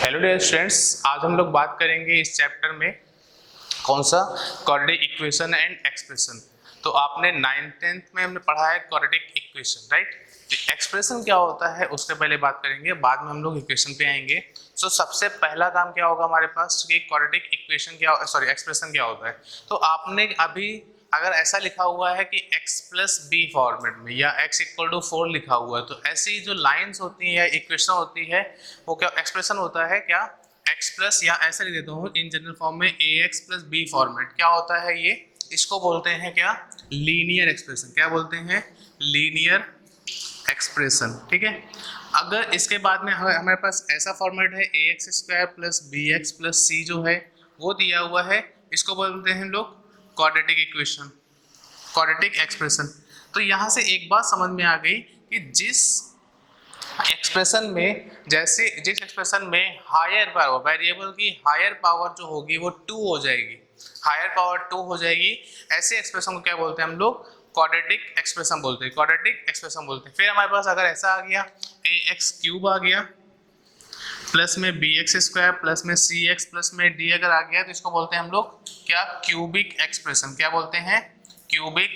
Hello dear students, आज हम लोग बात करेंगे इस चैप्टर में कौन सा क्वाड्रेटिक इक्वेशन एंड एक्सप्रेशन। तो आपने 9th-10th में हमने पढ़ा है क्वाड्रेटिक इक्वेशन, राइट। तो एक्सप्रेशन क्या होता है उसके पहले बात करेंगे, बाद में हम लोग इक्वेशन पे आएंगे। सो सबसे पहला काम क्या होगा हमारे पास कि क्वाड्रेटिक इक्वेशन क्या, सॉरी एक्सप्रेशन क्या होता है। तो आपने अभी अगर ऐसा लिखा हुआ है कि x प्लस बी फॉर्मेट में या x इक्वल टू 4 लिखा हुआ है, तो ऐसी जो लाइंस होती है, इक्वेशन होती है, वो क्या एक्सप्रेशन होता है, क्या x प्लस, या ऐसे लिख देता हूँ इन जनरल फॉर्म में ax प्लस बी फॉर्मेट। क्या होता है ये, इसको बोलते हैं क्या, लीनियर एक्सप्रेशन। क्या बोलते हैं, लीनियर एक्सप्रेशन, ठीक है। अगर इसके बाद में हमारे पास ऐसा फॉर्मेट है ax square plus B x plus C जो है वो दिया हुआ है, इसको बोलते हैं हम लोग क्वाड्रेटिक इक्वेशन, क्वाड्रेटिक एक्सप्रेशन। तो यहाँ से एक बात समझ में आ गई कि जिस एक्सप्रेशन में, जैसे जिस एक्सप्रेशन में हायर पावर, वेरिएबल की हायर पावर जो होगी वो 2 हो जाएगी, हायर पावर 2 हो जाएगी, ऐसे एक्सप्रेशन को क्या बोलते हैं हम लोग, क्वाड्रेटिक एक्सप्रेशन बोलते हैं, क्वाड्रेटिक एक्सप्रेशन बोलते हैं। फिर हमारे पास अगर ऐसा आ गया ax क्यूब आ गया प्लस में बी एक्स स्क्वायर प्लस में सी एक्स प्लस में डी अगर आ गया, तो इसको बोलते हैं हम लोग क्या, क्यूबिक एक्सप्रेशन। क्या बोलते हैं, क्यूबिक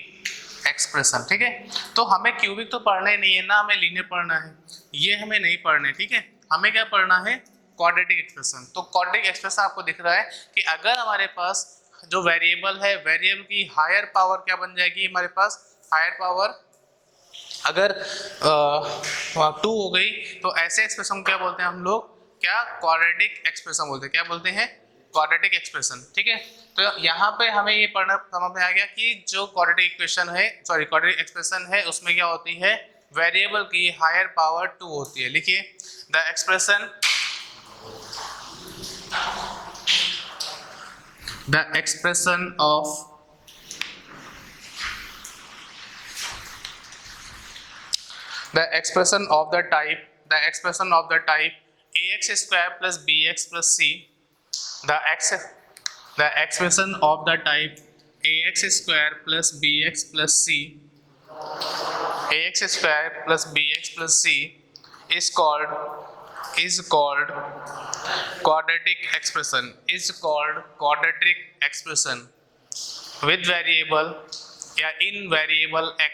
एक्सप्रेशन, ठीक है। तो हमें क्यूबिक तो पढ़ना ही नहीं है ना, हमें लीनियर पढ़ना है, ये हमें नहीं पढ़ना है, ठीक है। हमें क्या पढ़ना है, क्वाड्रेटिक एक्सप्रेशन। तो क्वाड्रेटिक एक्सप्रेशन आपको दिख रहा है कि अगर हमारे पास जो वेरिएबल है, वेरिएबल की हायर पावर क्या बन जाएगी हमारे पास, हायर पावर अगर 2 हो गई, तो ऐसे एक्सप्रेशन को क्या बोलते हैं हम लोग, क्या क्वाड्रेटिक एक्सप्रेशन बोलते हैं। क्या बोलते हैं, क्वाड्रेटिक एक्सप्रेशन, ठीक है। तो यहाँ पे हमें ये पढ़ना समझ में आ गया कि जो क्वाड्रेटिक इक्वेशन है, सॉरी क्वाड्रेटिक एक्सप्रेशन है, उसमें क्या होती है, वेरिएबल की हायर पावर 2 होती है। लिखिए, the expression of the expression of the type ax square plus bx plus c, the expression of the type ax square plus bx plus c, ax square plus bx plus c is called quadratic expression, is called quadratic expression with variable या इन variable x,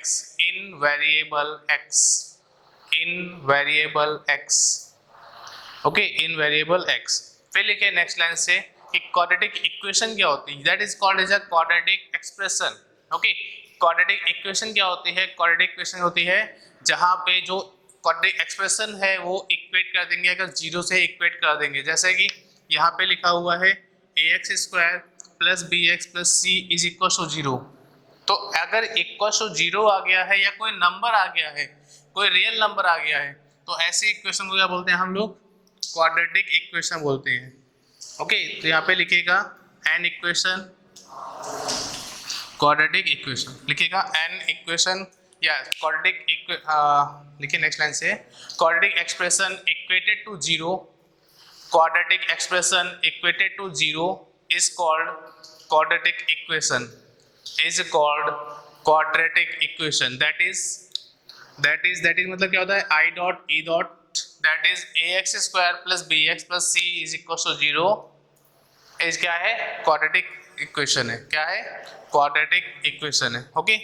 okay, इन variable x। फिर लिखे next line से कि quadratic equation क्या होती है, that is called as a quadratic expression, okay. Quadratic equation क्या होती है, क्वाड्रेटिक इक्वेशन होती है जहां पे जो क्वाड्रेटिक एक्सप्रेशन है वो इक्वेट कर देंगे, अगर जीरो से इक्वेट कर देंगे। जैसे कि यहाँ पे लिखा हुआ है ax square plus B x plus C is equal to 0। तो अगर इक्वल टू 0 आ गया है या कोई नंबर आ गया है, कोई रियल नंबर आ गया है, तो ऐसे इक्वेशन को क्या बोलते हैं हम लोग, क्वाड्रेटिक इक्वेशन बोलते हैं, ओके। तो यहाँ पे लिखिएगा एन इक्वेशन, क्वाड्रेटिक इक्वेशन लिखिएगा, एन इक्वेशन या क्वाड्रेटिक, लिखिए नेक्स्ट लाइन से, quadratic expression equated to 0, quadratic expression equated to 0 is called quadratic equation, is called quadratic equation, that is मतलब क्या होता है, I dot E dot, that is ax square plus bx plus c is equal to 0 इस क्या है, quadratic equation है। क्या है, क्वाड्रेटिक इक्वेशन है, ओके।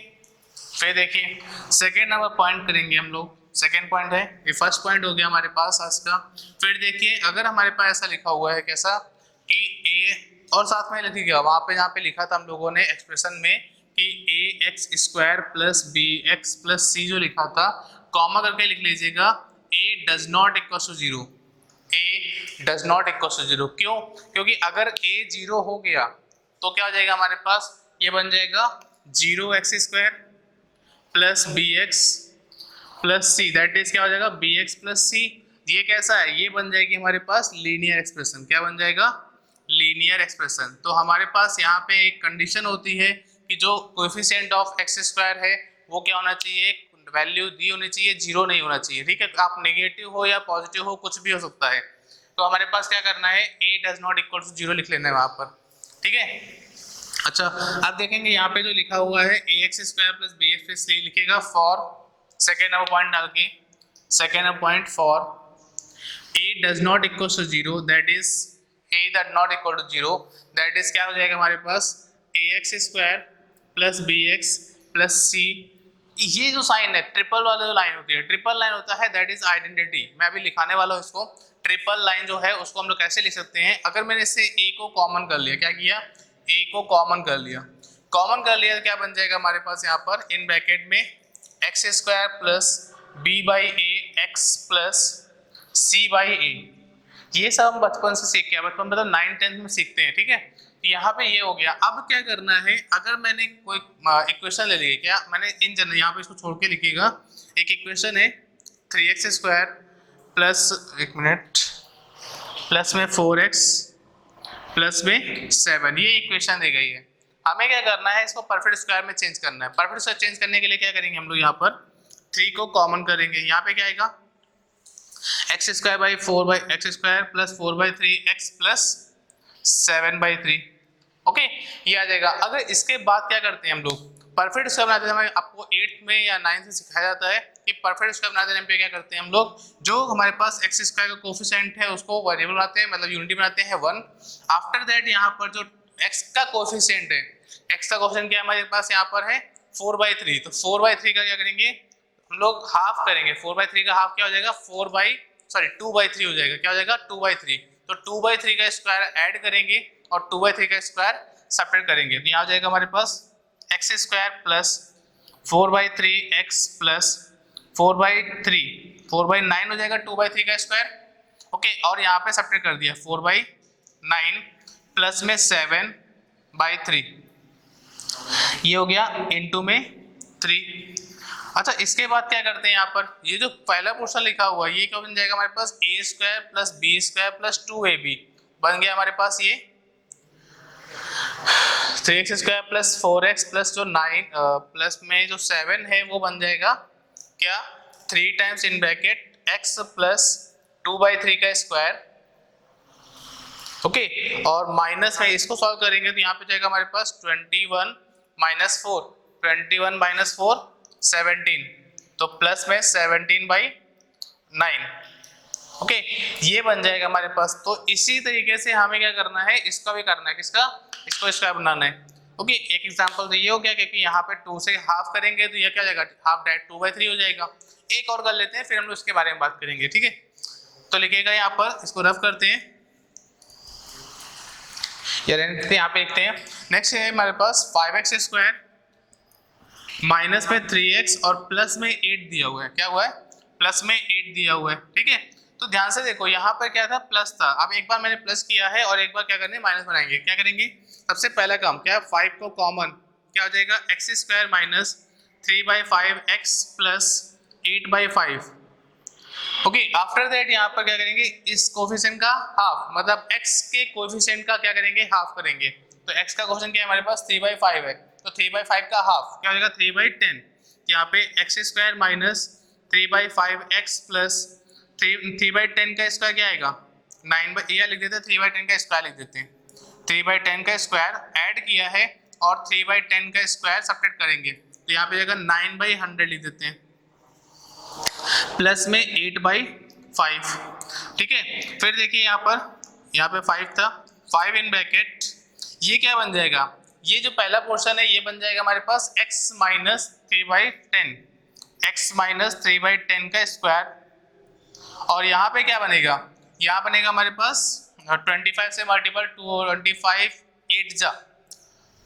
फिर देखिए सेकेंड नंबर पॉइंट करेंगे हम लोग, सेकेंड पॉइंट है, ये फर्स्ट पॉइंट हो गया हमारे पास आज का। फिर देखिए अगर हमारे पास ऐसा लिखा हुआ है कैसा कि a, और साथ में लिखिएगा वहां पे जहाँ पे लिखा था हम लोगों ने एक्सप्रेशन में कि A x square plus B x plus C जो लिखा था, कॉमा करके लिख लीजिएगा A does not equal to 0, A does not equal to 0। क्यों, क्योंकि अगर ए 0 हो गया तो क्या हो जाएगा हमारे पास, ये बन जाएगा 0x square plus B x plus C, that is क्या हो जाएगा बी एक्स प्लस सी। ये कैसा है, ये बन जाएगी हमारे पास लीनियर एक्सप्रेशन। क्या बन जाएगा, लीनियर एक्सप्रेशन। तो हमारे पास यहाँ पे एक कंडीशन होती है कि जो कोएफिशिएंट ऑफ एक्स स्क्वायर है वो क्या होना चाहिए, वैल्यू दी होनी चाहिए, 0 नहीं होना चाहिए, ठीक है। आप नेगेटिव हो या पॉजिटिव हो, कुछ भी हो सकता है। तो हमारे पास क्या करना है, a does not equal to 0 लिख लेना है वहां पर, ठीक है। अच्छा अब देखेंगे यहाँ पे जो लिखा हुआ है ax square plus B x plus C, लिखेगा फॉर, सेकेंड नंबर पॉइंट डाल के, second number point for a does not equal to zero, that is A does not equal to zero, that is क्या हो जाएगा हमारे पास ए x square plus B x plus सी। ये जो साइन है ट्रिपल वाला जो लाइन होती है, ट्रिपल लाइन होता है दैट इज आइडेंटिटी। मैं अभी लिखाने वाला हूँ इसको। ट्रिपल लाइन जो है उसको हम लोग कैसे लिख सकते हैं, अगर मैंने इससे ए को कॉमन कर लिया, क्या किया, ए को कॉमन कर लिया, कॉमन कर लिया तो क्या बन जाएगा हमारे पास यहाँ पर इन ब्रैकेट में X square plus B by A X plus C by A. ये सब हम बचपन से सीख के, बचपन मतलब 9-10 में सीखते हैं, ठीक है। तो यहाँ पे ये हो गया। अब क्या करना है, अगर मैंने कोई इक्वेशन ले ली, क्या मैंने इन जनरल यहाँ पे इसको छोड़ के लिखिएगा, एक इक्वेशन है 3x स्क्वायर प्लस, एक मिनट, प्लस में 4x प्लस में 7, ये इक्वेशन दी गई है। हमें क्या करना है, इसको परफेक्ट स्क्वायर में चेंज करना है। परफेक्ट स्क्वायर चेंज करने के लिए क्या करेंगे हम लोग, यहाँ पर 3 को कॉमन करेंगे, यहाँ पे क्या आएगा x square by 4 by x square plus 4 by 3 x plus 7 by 3, okay, ये आ जाएगा। अगर इसके बाद क्या करते हैं हम लोग, परफेक्ट स्क्वायर बनाते हैं। हमें आपको 8th में या 9th में सिखाया जाता है कि परफेक्ट स्क्वायर बनाते टाइम पे क्या करते हैं हम लोग, जो हमारे पास एक्स स्क्वायर का कोफिशिएंट है उसको वेरिएबल बनाते हैं, मतलब यूनिटी बनाते हैं 1। आफ्टर दैट यहाँ पर जो एक्स का कोफिशिएंट है, एक्स का कोफिशिएंट क्या हमारे पास यहाँ पर है 4/3, तो 4/3 का क्या करेंगे हम लोग, हाफ करेंगे। 4/3 का हाफ क्या हो जाएगा 2/3 हो जाएगा, क्या हो जाएगा 2/3। तो 2/3 का स्क्वायर ऐड करेंगे और 2/3 का स्क्वायर सेपरेट करेंगे, तो यहाँ हो जाएगा हमारे पास X square plus 4/3 X plus 4/3, 4/9 हो जाएगा 2/3 का स्क्वायर, ओके। और यहाँ पे सेपरेट कर दिया 4/9 प्लस में 7/3, ये हो गया इनटू में 3। अच्छा, इसके बाद क्या करते हैं यहाँ पर, ये जो पहला पोर्शन लिखा हुआ है ये क्या बन जाएगा हमारे पास A square plus B square plus 2ab बन गया हमारे पास ये 3x square plus 4x plus जो 9 प्लस में जो 7 है वो बन जाएगा क्या 3 times in bracket x plus 2/3 का स्क्वायर, ओके। और माइनस में इसको सॉल्व करेंगे तो यहाँ पे जाएगा हमारे पास 21 माइनस 4 17, तो प्लस में 17/9, ओके, ये बन जाएगा हमारे पास। तो इसी तरीके से हमें क्या करना है, इसका भी करना है, किसका, इसको स्क्वायर बनाना है, ओके। एक एग्जांपल तो ये हो गया क्योंकि यहाँ पे 2 से हाफ करेंगे तो ये क्या हो जाएगा हाफ डायरेक्ट 2/3 हो जाएगा। एक और कर लेते हैं फिर हम लोग इसके बारे में बात करेंगे, ठीक है। तो लिखिएगा यहाँ पर, इसको रफ करते हैं, यहाँ पे लिखते हैं। नेक्स्ट है हमारे पास 5x स्क्वायर माइनस में 3x और प्लस में 8 दिया हुआ है, क्या हुआ है प्लस में 8 दिया हुआ है, ठीक है। तो ध्यान से देखो यहाँ पर क्या था प्लस था, अब एक बार मैंने प्लस किया है और एक बार क्या करने माइनस बनाएंगे। क्या करेंगे, सबसे पहला काम क्या, 5 को कॉमन, क्या हो जाएगा x square minus 3/5 x plus 8/5, okay. After that यहाँ पर क्या करेंगे, इस कोफिशिएंट का हाफ, मतलब x के कोफिशिएंट का क्या करेंगे हाफ करेंगे। तो x का कोफिशिएंट क्या है हमारे पास 3/5 है, तो 3/5 का हाफ क्या हो जाएगा 3/10। यहाँ पे x square minus 3/5 x plus 3/10 का स्क्वायर क्या आएगा 9, या लिख देते हैं 3/10 का स्क्वायर लिख देते हैं, 3/10 का स्क्वायर ऐड किया है और 3/10 का स्क्वायर सब्ट्रैक्ट करेंगे, तो यहाँ पे जाएगा 9/100 लिख देते हैं प्लस में 8/5, ठीक है। फिर देखिए यहाँ पे 5 था, 5 इन ब्रैकेट, ये क्या बन जाएगा, ये जो पहला पोर्शन है ये बन जाएगा हमारे पास x माइनस 3/10, x माइनस 3/10 का स्क्वायर। और यहाँ पे क्या बनेगा, यहाँ बनेगा हमारे पास 25 से मल्टीपल 25 8 जा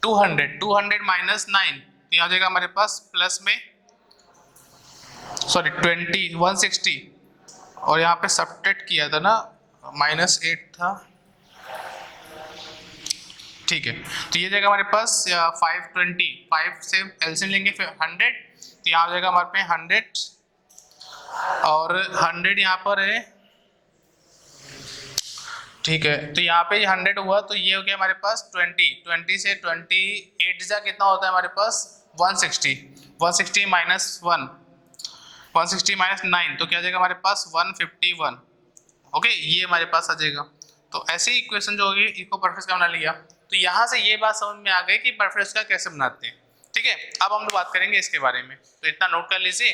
200 माइनस 9, तो यहाँ जाएगा हमारे पास प्लस में 160, और यहाँ पे सब्ट्रैक्ट किया था ना -8 था, ठीक है। तो ये जाएगा हमारे पास 520, 5 से एलसीएम लेंगे फिर 100, तो यहाँ जाएगा हमारे पे 100 और 100 यहाँ पर है, ठीक है। तो यहाँ पे 100 हुआ तो ये हो गया हमारे पास 20 से 28 जा कितना होता है हमारे पास 160 माइनस 1, 160 माइनस 9, तो क्या जाएगा हमारे पास 151, ओके, ये हमारे पास आ जाएगा। तो ऐसे ही इक्वेशन जो होगी इसको परफेक्ट स्क्वायर बना लिया, तो यहाँ से ये बात समझ में आ गई कि परफेक्ट स्क्वायर कैसे बनाते हैं, ठीक है। अब हम लोग बात करेंगे इसके बारे में, तो इतना नोट कर लीजिए,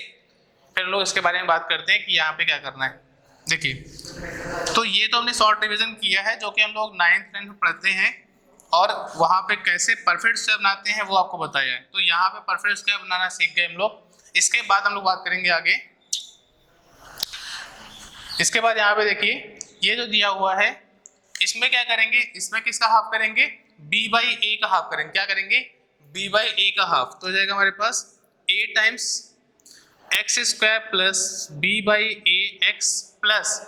फिर लोग इसके बारे में बात करते हैं कि यहाँ पे क्या करना है। देखिए तो ये तो हमने शॉर्ट रिवीजन किया है जो कि हम लोग 9th 10th में पढ़ते हैं, और वहाँ पे कैसे परफेक्ट स्क्वायर बनाते हैं वो आपको बताया है। तो यहाँ पे परफेक्ट स्क्वायर बनाना सीख गए हम लोग। इसके बाद हम लोग बात करेंगे आगे। इसके बाद यहाँ पे देखिए ये जो दिया हुआ है इसमें क्या करेंगे, इसमें किसका हाफ करेंगे, b बाई ए का हाफ करेंगे। क्या करेंगे, b बाई ए का हाफ। तो हो जाएगा हमारे पास a times x square plus b by A X plus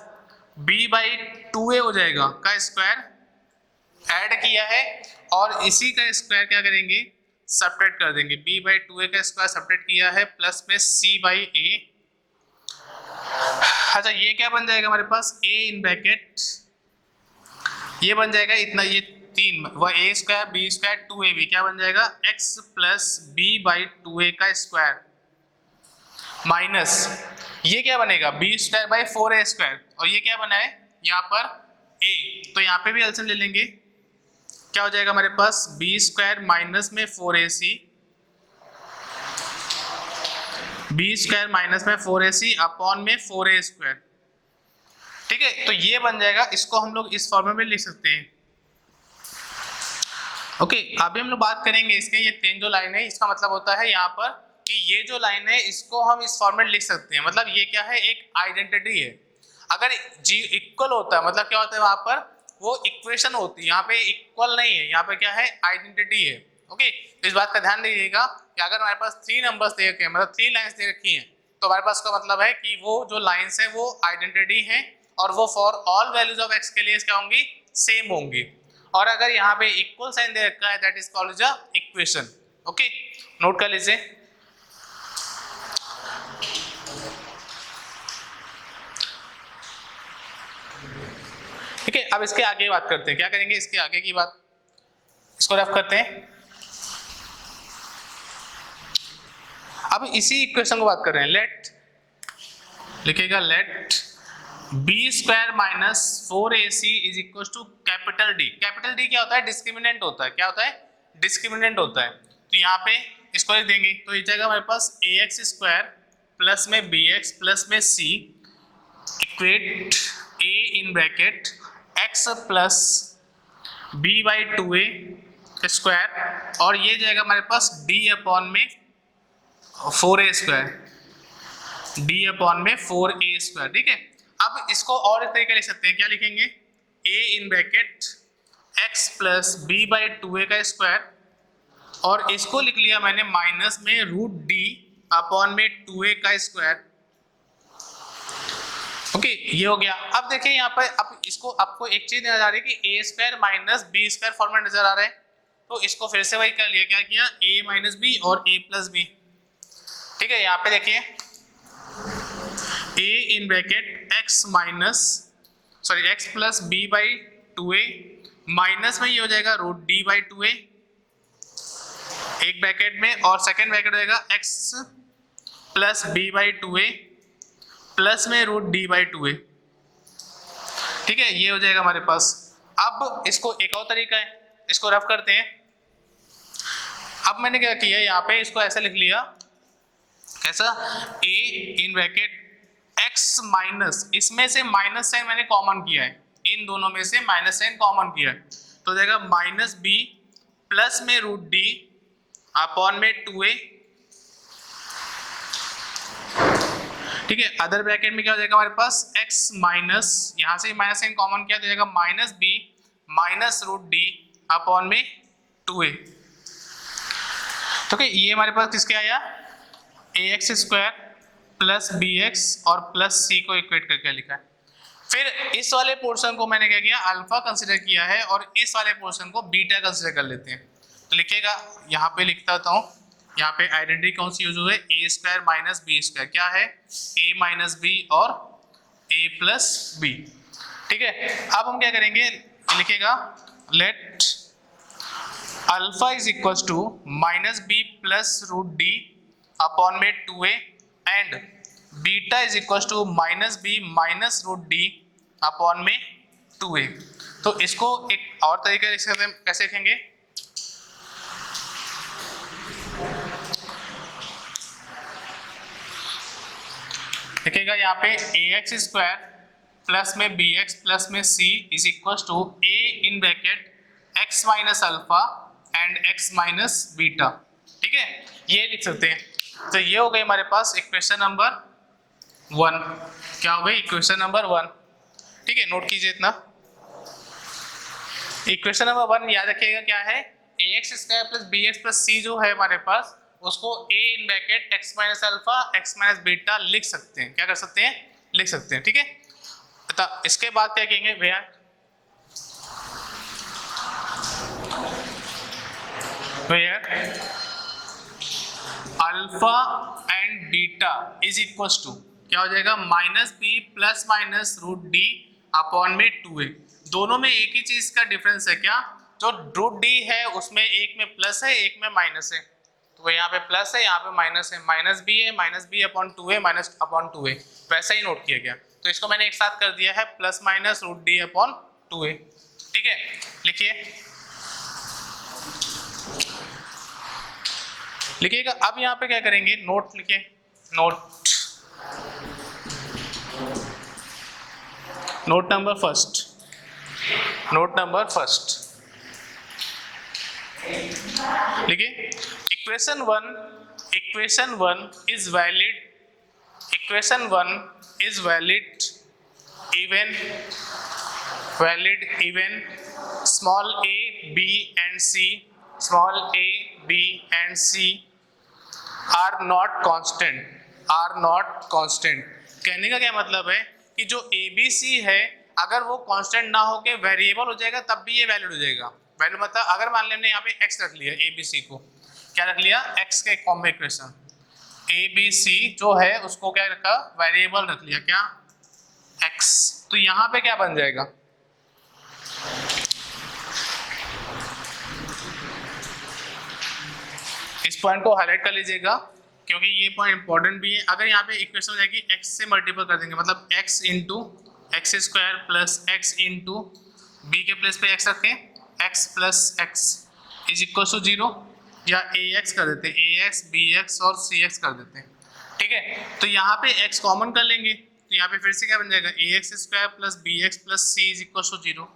b by 2a हो जाएगा का स्क्वायर ऐड किया है, और इसी का स्क्वायर क्या करेंगे, सब्ट्रैक्ट कर देंगे। b बाई 2a का स्क्वायर सब्ट्रैक्ट किया है प्लस में c बाई ए। अच्छा ये क्या बन जाएगा हमारे पास, a इन ब्रैकेट ये बन जाएगा इतना, ये 3 वह a square b square 2ab क्या बन जाएगा, x plus b by 2a का स्क्वायर माइनस ये क्या बनेगा, b square by 4a square, और ये क्या बना है यहाँ पर a, तो यहाँ पे भी एलसीएम ले लेंगे। क्या हो जाएगा हमारे पास, b स्क्वायर माइनस में 4ac, b स्क्वायर माइनस में 4ac अपॉन में 4a स्क्वायर। ठीक है, तो ये बन जाएगा, इसको हम लोग इस फॉर्मेट में लिख सकते हैं। ओके, अभी हम लोग बात करेंगे इसके, ये 3 जो लाइन है इसका मतलब होता है यहाँ पर कि ये जो लाइन है इसको हम इस फॉर्मेट लिख सकते हैं। मतलब ये क्या है, एक आइडेंटिटी है। अगर जी इक्वल होता है मतलब क्या होता है, वहां पर वो इक्वेशन होती है, यहाँ पे इक्वल नहीं है, यहाँ पे क्या है, आइडेंटिटी है। ओके, तो इस बात का ध्यान दीजिएगा कि अगर हमारे पास 3 नंबर्स दे रखे हैं, मतलब 3 लाइन्स दे रखी हैं, तो हमारे पास का मतलब है कि वो जो लाइन्स है वो आइडेंटिटी है, और वो for all values of x के लिए क्या होंगी, सेम होंगी। और अगर यहाँ पे इक्वल साइन दे रखा है that is called a equation. Okay, note कर लीजिए। ठीक है, अब इसके आगे बात करते हैं। क्या करेंगे इसके आगे की बात, इसको रफ करते हैं। अब इसी इक्वेशन को बात कर रहे हैं, लेट लिखेगा let b square minus 4ac is equal to capital D। Capital D क्या होता है, डिस्क्रिमिनेंट होता है। क्या होता है, डिस्क्रिमिनेंट होता है। तो यहाँ पे इसको लिख देंगे, तो ये जाएगा हमारे पास ax स्क्वायर प्लस में bx प्लस में c equate a in bracket x plus b by 2a square, और ये जाएगा हमारे पास d अपॉन में 4a स्क्वायर, d अपॉन में 4a स्क्वायर। ठीक है, अब इसको और एक तरीके लिख सकते हैं। क्या लिखेंगे, a in bracket x plus b by 2a का स्क्वायर, और इसको लिख लिया मैंने माइनस में रूट d अपॉन में 2a का स्क्वायर। ओके, ये हो गया। अब देखिए यहाँ पर, अब इसको आपको एक चीज नजर आ रही है कि a square minus b square format नजर आ रहा है, तो इसको फिर से वही कर लिया। क्या किया, a माइनस b और a प्लस b। ठीक है, यहाँ पे देखिए a in bracket x minus x plus b by 2a minus में ये हो जाएगा रूट d बाई 2a एक ब्रैकेट में, और सेकेंड ब्रैकेट हो जाएगा x plus b by 2a plus में रूट d बाई 2a। ठीक है, ये हो जाएगा हमारे पास। अब इसको एक और तरीका है, इसको रफ करते हैं। अब मैंने क्या किया, यहाँ पे इसको ऐसा लिख लिया, कैसा, a in bracket x minus, इसमें से माइनस साइन मैंने कॉमन किया है, इन दोनों में से माइनस साइन कॉमन किया है, तो हो जाएगा माइनस b प्लस में रूट d अपॉन में 2a। ठीक है, अदर ब्रैकेट में क्या हो जाएगा हमारे पास, x माइनस, यहां से माइनस साइन कॉमन किया तो जाएगा minus b minus root d upon में 2a। तो ये हमारे पास किसके आया, ax स्क्वायर प्लस bx और प्लस c को इक्वेट करके लिखा है। फिर इस वाले पोर्शन को मैंने क्या किया, अल्फा कंसिडर किया है, और इस वाले पोर्शन को बीटा कंसिडर कर लेते हैं। तो लिखेगा, यहाँ पे लिखता हूँ, यहाँ पे आइडेंटिटी कौन सी यूज हुई है, a square minus b square. क्या है, a माइनस b और a प्लस b। ठीक है, अब हम क्या करेंगे, लिखेगा let alpha is equal to minus b plus root d upon में 2a and beta is equal to minus b minus root d upon में 2a। तो इसको एक और तरीके लिख सकते हैं, कैसे लिखेंगे, लिखेगा यहाँ पे ax स्क्वायर प्लस में बी एक्स प्लस में C is equal to A in bracket X minus alpha and X minus beta. ठीक है, ये लिख सकते हैं। तो ये हो गई हमारे पास इक्वेशन नंबर 1। क्या हो गई? Equation number 1। ठीक है, नोट कीजिए इतना। इक्वेशन नंबर 1 याद रखिएगा क्या है? A x square plus B x plus C जो है हमारे पास, उसको A in bracket X minus alpha X minus beta लिख सकते हैं। क्या कर सकते हैं? लिख सकते हैं। ठीक है, तो इसके बाद क्या कहेंगे भैया? Alpha and beta is equal to क्या हो जाएगा? Minus B plus minus root D upon में 2a। दोनों में एक ही चीज का डिफरेंस है क्या? जो रूट डी है उसमें एक में प्लस है एक में माइनस है, तो यहाँ पे प्लस है यहाँ पे माइनस है। माइनस बी है, minus B upon 2a minus upon 2a, वैसा ही नोट किया गया। तो इसको मैंने एक साथ कर दिया है plus minus root D upon 2a। ठीक है, लिखिए लिखिएगा। अब यहाँ पे क्या करेंगे? नोट लिखिए, note number first, note number first लिखिए। Equation 1 is valid, equation 1 is valid even small a b and c, small a b and c are not constant। कहने का क्या मतलब है कि जो a b c है अगर वो कांस्टेंट ना होके वेरिएबल हो जाएगा तब भी ये वैलिड हो जाएगा। वैल्यू मतलब अगर मान लें हमने यहाँ पे x रख लिया, a b c को क्या रख लिया? x के फॉर्म में इक्वेशन a b c जो है उसको क्या रखा? वेरिएबल रख लिया, क्या? x। तो यहाँ पे क्या बन जाएगा? इस पॉइंट को हाईलाइट कर लीजिएगा क्योंकि ये पॉइंट इंपॉर्टेंट भी है। अगर यहाँ पे इक्वेशन हो जाएगी x से मल्टीपल कर देंगे, मतलब x into X square plus x into B के प्लेस पे x रखें, x plus x is equal to 0, या ax कर देते हैं, ax bx और cx कर देते हैं। ठीक है, तो यहाँ पे x कॉमन कर लेंगे तो यहाँ पे फिर से क्या बन जाएगा? ax square plus bx plus c is equal to 0।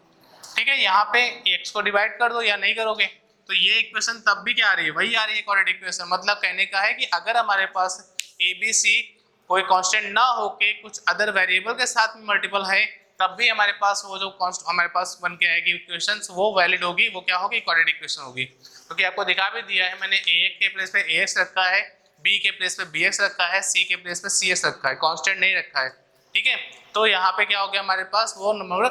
ठीक है, यहाँ पे x को डिवाइड कर दो, या नहीं करोगे तो ये इक्वेशन तब भी क्या आ रही है? वही आ रही है, क्वाड्रेटिक इक्वेशन। मतलब कहने का है कि अगर हमारे पास ए बी सी कोई कांस्टेंट ना होके कुछ अदर वेरिएबल के साथ में मल्टीपल है तब भी हमारे पास वो जो हमारे पास बन के आएगी इक्वेशन वो वैलिड होगी। वो क्या होगी? क्वाड्रेटिक इक्वेशन होगी। क्योंकि आपको दिखा भी दिया है मैंने, ए के प्लेस पे ax रखा है, बी के प्लेस पे bx रखा है, सी के प्लेस पे cs रखा है, कांस्टेंट नहीं रखा है। ठीक है, तो यहाँ पे क्या हो गया हमारे पास? वो नंबर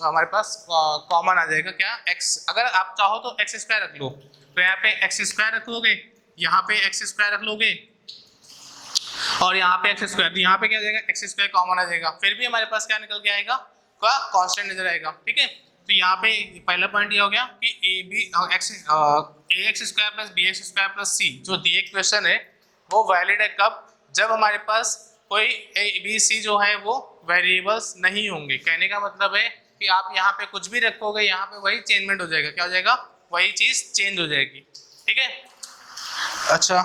हमारे पास कॉमन आ जाएगा, क्या? x। अगर आप चाहो तो एक्स स्क्वायर रख लो, तो यहाँ पे एक्स स्क्वायर रख लोगे, यहाँ पे एक्स स्क्वायर रख लोगे और यहाँ पे एक्स स्क्वायर, तो यहाँ पे क्या हो जाएगा? एक्स स्क्वायर कॉमन आ जाएगा। फिर भी हमारे पास क्या निकल के आएगा? क्या? कांस्टेंट नजर आएगा। ठीक है, तो यहाँ पे पहला पॉइंट ये हो गया कि A x square plus B X square plus C जो दी इक्वेशन है वो वैलिड है कब? जब हमारे पास कोई ए बी सी जो है वो वेरिएबल्स नहीं होंगे। कहने का मतलब है कि आप यहाँ पे कुछ भी रखोगे यहाँ पे वही चेंजमेंट हो जाएगा। क्या हो जाएगा? वही चीज चेंज हो जाएगी। ठीक है, अच्छा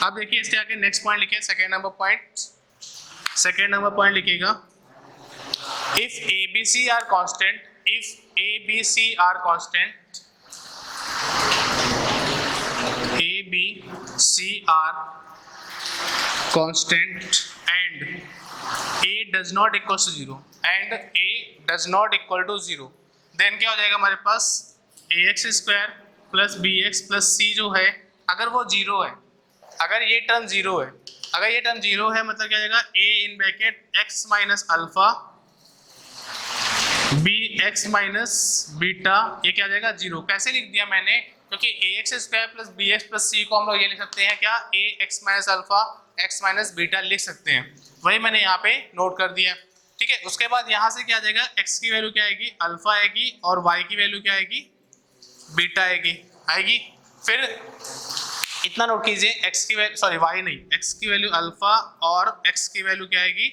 अब देखिए इसके आगे नेक्स्ट पॉइंट लिखिए, सेकेंड नंबर पॉइंट लिखिएगा। If A B C are constant, if A B C are constant, A B C are constant and A does not equal to 0 and A does not equal to 0, then क्या हो जाएगा हमारे पास? ए x square plus B x plus C जो है अगर वो 0 है, अगर ये टर्म 0 है, अगर ये टर्म 0 है मतलब क्या हो जाएगा? A in bracket X minus alpha B X minus beta, ये क्या हो जाएगा? 0। कैसे लिख दिया मैंने? क्योंकि A x square plus B x plus C को हम लोग ये लिख सकते हैं क्या? A X minus alpha X minus beta लिख सकते हैं। वही मैंने यहाँ पे नोट कर दिया। ठीक है, उसके बाद यहाँ से क्या आ जाएगा? एक्स की वैल्यू क्या आएगी? अल्फा आएगी, और वाई की वैल्यू क्या आएगी? बीटा आएगी। फिर इतना नोट कीजिए, एक्स की वैल्यू, सॉरी वाई नहीं, एक्स की वैल्यू अल्फा और एक्स की वैल्यू क्या आएगी?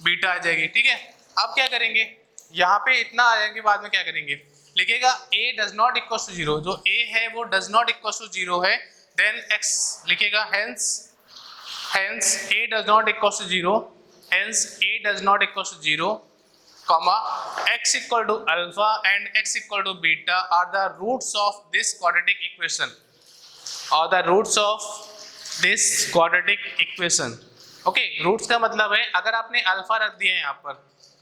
बीटा आ जाएगी। ठीक है, अब क्या करेंगे? यहाँ पे इतना आ जाएंगे, बाद में क्या करेंगे? लिखिएगा a does not equal to 0, जो a है वो डज नॉट इक्वल टू 0 है, देन x लिखिएगा, hence hence a does not equals to 0, hence a does not equals to 0, comma x equal to alpha and x equal to beta are the roots of this quadratic equation, or the roots of this quadratic equation. Okay, roots का मतलब है अगर आपने alpha रख दिया है यहाँ पर,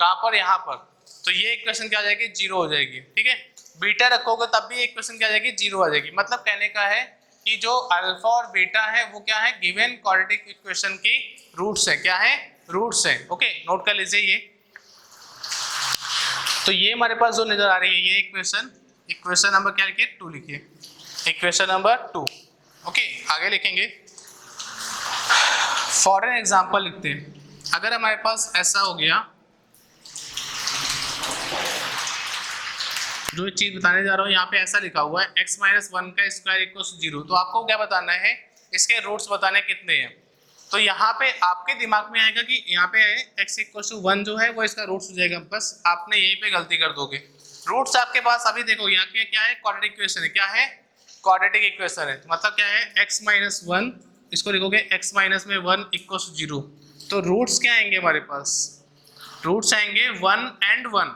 कहाँ पर, यहाँ पर, तो ये इक्वेशन क्या आ जाएगी, जीरो हो जाएगी, ठीक है। बीटा रखोगे तब भी इक्वेशन क्या आ जाएगी, जीरो आ जाएगी। मतलब कहने का है कि जो अल्फा और बीटा है वो क्या है, गिवन क्वाड्रेटिक इक्वेशन की रूट्स है, क्या है, रूट्स है। ओके, नोट कर लीजिए ये। तो ये हमारे पास जो नजर आ रही है ये इक्वेशन, इक्वेशन नंबर क्या लिखिए, 2 लिखिए, इक्वेशन नंबर 2। ओके, आगे लिखेंगे, फॉर एन एग्जाम्पल लिखते हैं। अगर हमारे पास ऐसा हो गया, जो चीज बताने जा रहा हूँ यहाँ पे ऐसा लिखा हुआ है x माइनस 1 का स्क्वायर इक्वल्स 0, तो आपको क्या बताना है, इसके रूट्स बताने कितने हैं। तो यहाँ पे आपके दिमाग में आएगा कि यहाँ पे है x इक्वल्स टू 1 जो है वो इसका रूट्स हो जाएगा, बस आपने यहीं पे गलती कर दोगे। रूट्स आपके पास अभी देखो यहाँ के क्या है, क्वाड्रेटिक इक्वेशन है, क्या है, क्वाड्रेटिक इक्वेशन है, मतलब क्या है x माइनस 1, इसको लिखोगे x माइनस में 1 इक्वल्स 0। तो रूट्स क्या आएंगे हमारे पास, रूट्स आएंगे 1 एंड 1।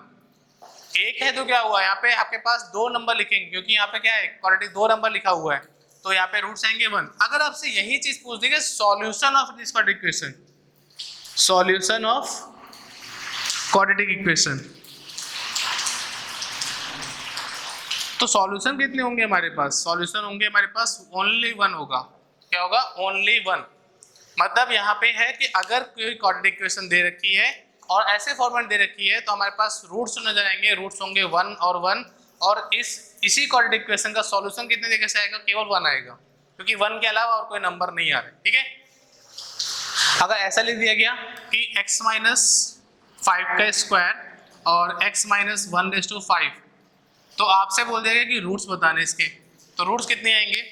एक है तो क्या हुआ, यहाँ पे आपके पास 2 नंबर लिखेंगे क्योंकि यहाँ पे क्या है, क्वाड्रेटिक 2 नंबर लिखा हुआ है, तो यहाँ पे रूट्स आएंगे 1। अगर आपसे यही चीज पूछ देंगे solution of this quadratic equation, solution of quadratic equation, तो सॉल्यूशन कितने होंगे हमारे पास, सॉल्यूशन होंगे हमारे पास ओनली 1 होगा। क्या होगा, ओनली 1। मतलब यहाँ पे है कि अगर कोई क्वाड्रेटिक इक्वेशन दे रखी है और ऐसे फॉर्मेट दे रखी है तो हमारे पास रूट्स नजर आएंगे, रूट्स होंगे 1 और 1, और इसी क्वाड्रेटिक इक्वेशन का सॉल्यूशन कितने जगह से आएगा, केवल 1 आएगा, क्योंकि 1 के अलावा और कोई नंबर नहीं आ रहे, ठीक है। अगर ऐसा लिख दिया गया कि x माइनस 5 का स्क्वायर और x माइनस 1/5, तो आपसे बोल देगा कि रूट्स बताने इसके, तो रूट्स कितने आएंगे,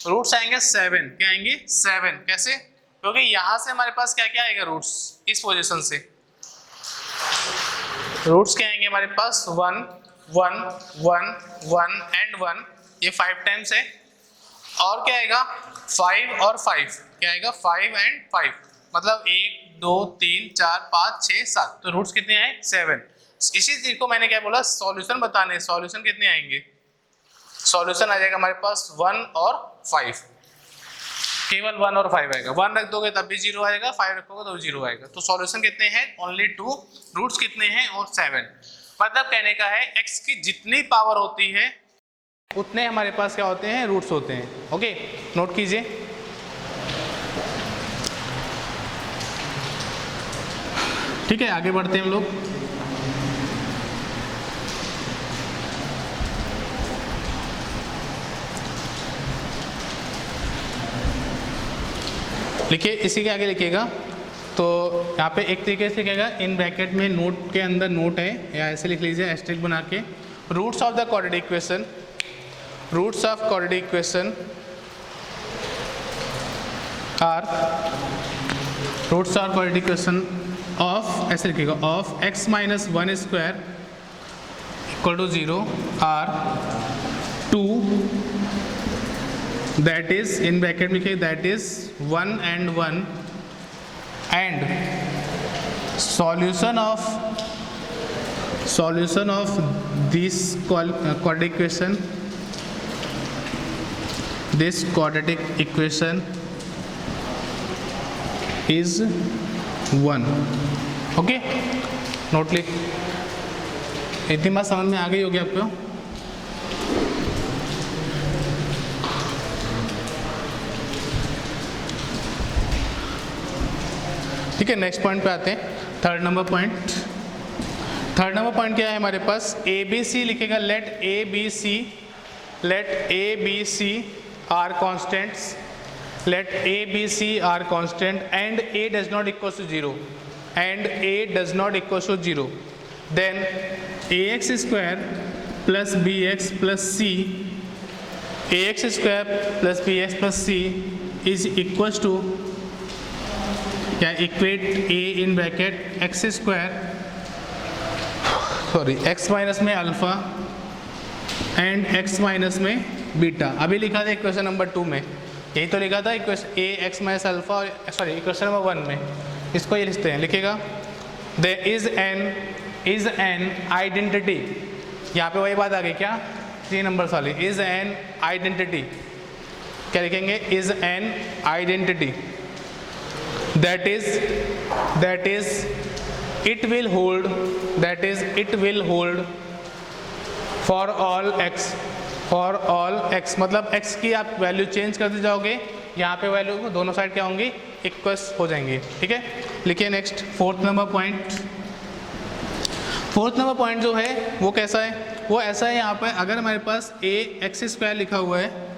रूट्स आएंगे 7। क्या आएंगे, 7। कैसे, क्योंकि यहां से हमारे पास क्या क्या आएगा, रूट्स इस पोजीशन से, रूट्स क्या आएंगे हमारे पास 1 1 1 1 एंड 1, ये 5 टाइम्स है, और क्या आएगा 5 और 5, क्या आएगा 5 एंड 5, मतलब 1 2 3 4 5 6 7, तो रूट्स कितने आए, 7। इसी चीज को मैंने क्या बोला, सॉल्यूशन बताने, सॉल्यूशन कितने आएंगे, सॉल्यूशन आ जाएगा हमारे पास 1 और 5, केवल 1 और 5 आएगा। 1 रख दोगे तब भी 0 आएगा, 5 रखोगे तो 0 आएगा। तो सॉल्यूशन कितने हैं, ओनली 2, रूट्स कितने हैं, और 7। मतलब कहने का है x की जितनी पावर होती है उतने हमारे पास क्या होते हैं, रूट्स होते हैं। ओके, नोट कीजिए। ठीक है, आगे बढ़ते हैं हम लोग। लिखिए, इसी के आगे लिखिएगा, तो यहाँ पे एक तरीके से लिखिएगा, इन ब्रैकेट में नोट के अंदर नोट है, या ऐसे लिख लीजिए एस्टेरिस्क बना के, roots of the quadratic equation, roots of quadratic equation are, roots of quadratic equation of, ऐसे लिखिएगा, of x minus 1 square equal to 0 are 2, that is in bracket में लिखिए, that is 1 and 1, and solution of this quadratic equation, this quadratic equation is 1। Okay, note लिख, इतनी बात समझ में आ गई होगी आपको। ठीक है, नेक्स्ट पॉइंट पे आते हैं, third number point. Third number point क्या है हमारे पास, ए बी सी लिखेगा, let A B C are constants, let A B C are constant and A does not equal to 0, and A does not equal to 0, then A x square plus B x plus C, A x square plus B x plus C is equal to, क्या, equate a in bracket x square, sorry x minus में alpha and x minus में beta. अभी लिखा था equation number 2 में, यही तो लिखा था equation A X minus alpha, sorry equation number 1 में, इसको ये लिखते हैं, लिखेगा देयर इज एन आइडेंटिटी, यहाँ पे वही बात आ गई क्या 3 नंबर्स वाली, इज एन आइडेंटिटी, क्या लिखेंगे, is an identity that is it will hold for all x, मतलब x की आप वैल्यू चेंज करते जाओगे, यहाँ पे वैल्यू दोनों साइड क्या होंगी, इक्वल्स हो जाएंगी, ठीक है। लिखिए नेक्स्ट फोर्थ नंबर पॉइंट जो है वो कैसा है, वो ऐसा है, यहाँ पे अगर हमारे पास a एक्स स्क्वायर लिखा हुआ है,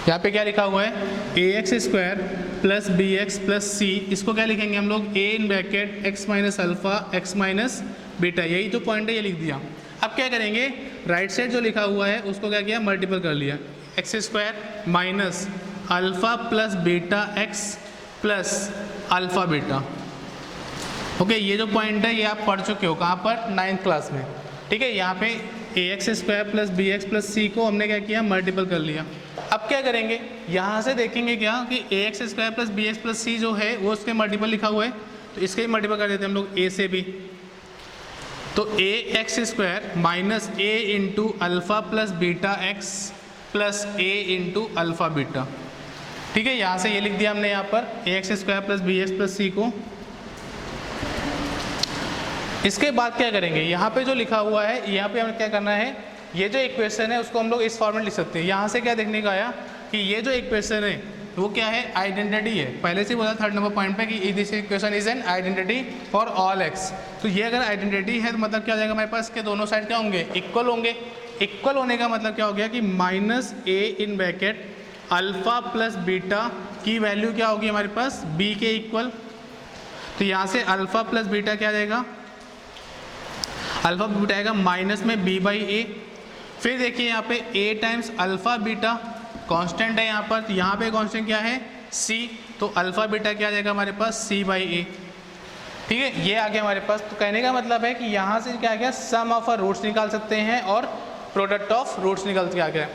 यहाँ पे क्या लिखा हुआ है, A x square plus B x plus C, इसको क्या लिखेंगे हम लोग, A in bracket X minus alpha X minus beta, यही तो पॉइंट है, ये लिख दिया। अब क्या करेंगे, राइट साइड जो लिखा हुआ है उसको क्या किया, मल्टीपल कर लिया, x square minus alpha plus beta X plus alpha beta. Okay, ये जो पॉइंट है ये आप पढ़ चुके हो, कहाँ पर, 9th क्लास में, ठीक है। यहाँ पे A x square plus B x plus C को हमने क्या किया, मल्टीपल कर लिया। अब क्या करेंगे, यहाँ से देखेंगे क्या कि A x square plus B x plus C जो है वो उसके मल्टीपल लिखा हुआ है, तो इसके ही मल्टीपल कर देते हैं हम लोग ए से भी, तो A x square minus A into alpha plus beta X plus A into alpha beta, ठीक है। यहाँ से ये लिख दिया हमने यहाँ पर A x square plus B x plus C को। इसके बाद क्या करेंगे, यहाँ पे जो लिखा हुआ है, यहाँ पे हमें क्या करना है, ये जो इक्वेशन है उसको हम लोग इस फॉर्म में लिख सकते हैं। यहाँ से क्या देखने को आया कि ये जो इक्वेशन है वो क्या है, आइडेंटिटी है। पहले से बोला 3rd नंबर पॉइंट पे कि this equation is an identity for all x, तो ये अगर आइडेंटिटी है तो मतलब क्या हो जाएगा, हमारे पास के दोनों साइड क्या होंगे, इक्वल होंगे। इक्वल होने का मतलब क्या हो गया कि minus A in bracket alpha plus beta की वैल्यू क्या होगी हमारे पास, बी के इक्वल, तो यहाँ से अल्फा प्लस बीटा क्या आ जाएगा, अल्फा बीटा आएगा माइनस में बी बाई ए। फिर देखिए यहाँ पे a times alpha beta constant है यहाँ पर, यहाँ पे कांस्टेंट क्या है, c, तो अल्फ़ा बीटा क्या आ जाएगा हमारे पास, c बाई ए, ठीक है। ये आ गया हमारे पास। तो कहने का मतलब है कि यहाँ से क्या आ गया, सम ऑफ रूट्स निकाल सकते हैं और प्रोडक्ट ऑफ रूट्स निकल के आ गया।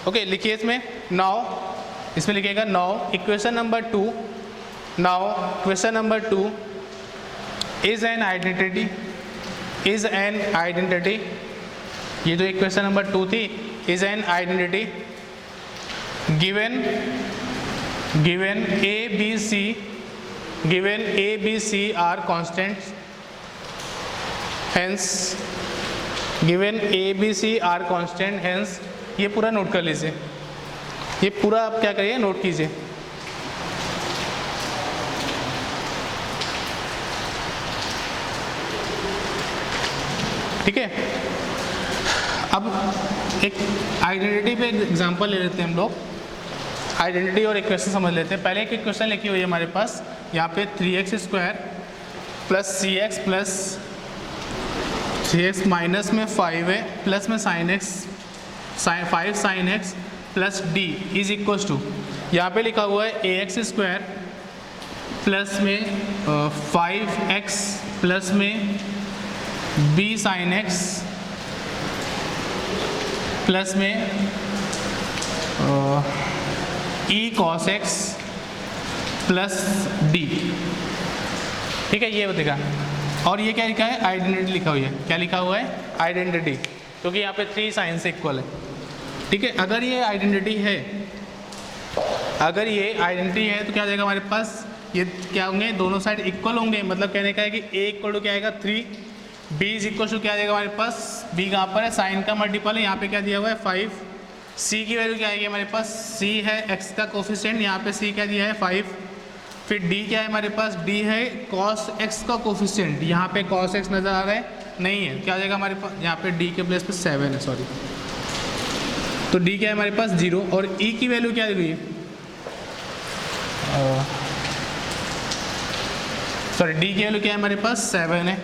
ओके, लिखिए इसमें नाउ, इसमें लिखिएगा now equation number 2, now question number 2 is an identity, is an identity, ये जो इक्वेशन नंबर 2 थी, is an identity given A B C are constants, hence given A B C are constant, hence ये पूरा note कर लीजिए, ये पूरा आप क्या करिए, नोट कीजिए। ठीक है, अब एक आइडेंटिटी पे एग्जांपल ले लेते हैं हम लोग, आइडेंटिटी और इक्वेशन समझ लेते हैं। पहले एक इक्वेशन लिखी हुई है हमारे पास, यहाँ पे 3x square plus C X plus 3x minus में 5 है प्लस में sign X 5 sign X plus D is equals to, यहाँ पे लिखा हुआ है ए एक्स स्क्वायर प्लस में 5x प्लस में बी साइन एक्स प्लस में E cos x plus D, ठीक है, ये बताएगा। और ये क्या लिखा है, आइडेंटिटी लिखा हुआ है, क्या लिखा हुआ है, आइडेंटिटी, क्योंकि यहाँ पे 3 साइन से इक्वल है, ठीक है। अगर ये आइडेंटिटी है, अगर ये आइडेंटिटी है तो क्या हो जाएगा हमारे पास, ये क्या होंगे, दोनों साइड इक्वल होंगे, मतलब कहने का है कि a इक्वल टू क्या आएगा 3, b इज इक्वल टू क्या आ जाएगा हमारे पास, b कहाँ पर है, साइन का मल्टीपल है, यहाँ पे क्या दिया हुआ है 5, c की वैल्यू क्या आएगी हमारे पास, c है x का कोफिशिएंट, यहाँ पे c क्या दिया है 5, फिर d क्या है हमारे पास, d है cos x का कोफिशिएंट, यहाँ पे cos x नज़र आ रहा है, नहीं है, क्या आ जाएगा हमारे पास, यहाँ पे d के प्लेस पे 7 है, सॉरी, तो d क्या है हमारे पास 0, और e की वैल्यू क्या दी हुई है, सॉरी d की वैल्यू क्या है हमारे पास 7 है,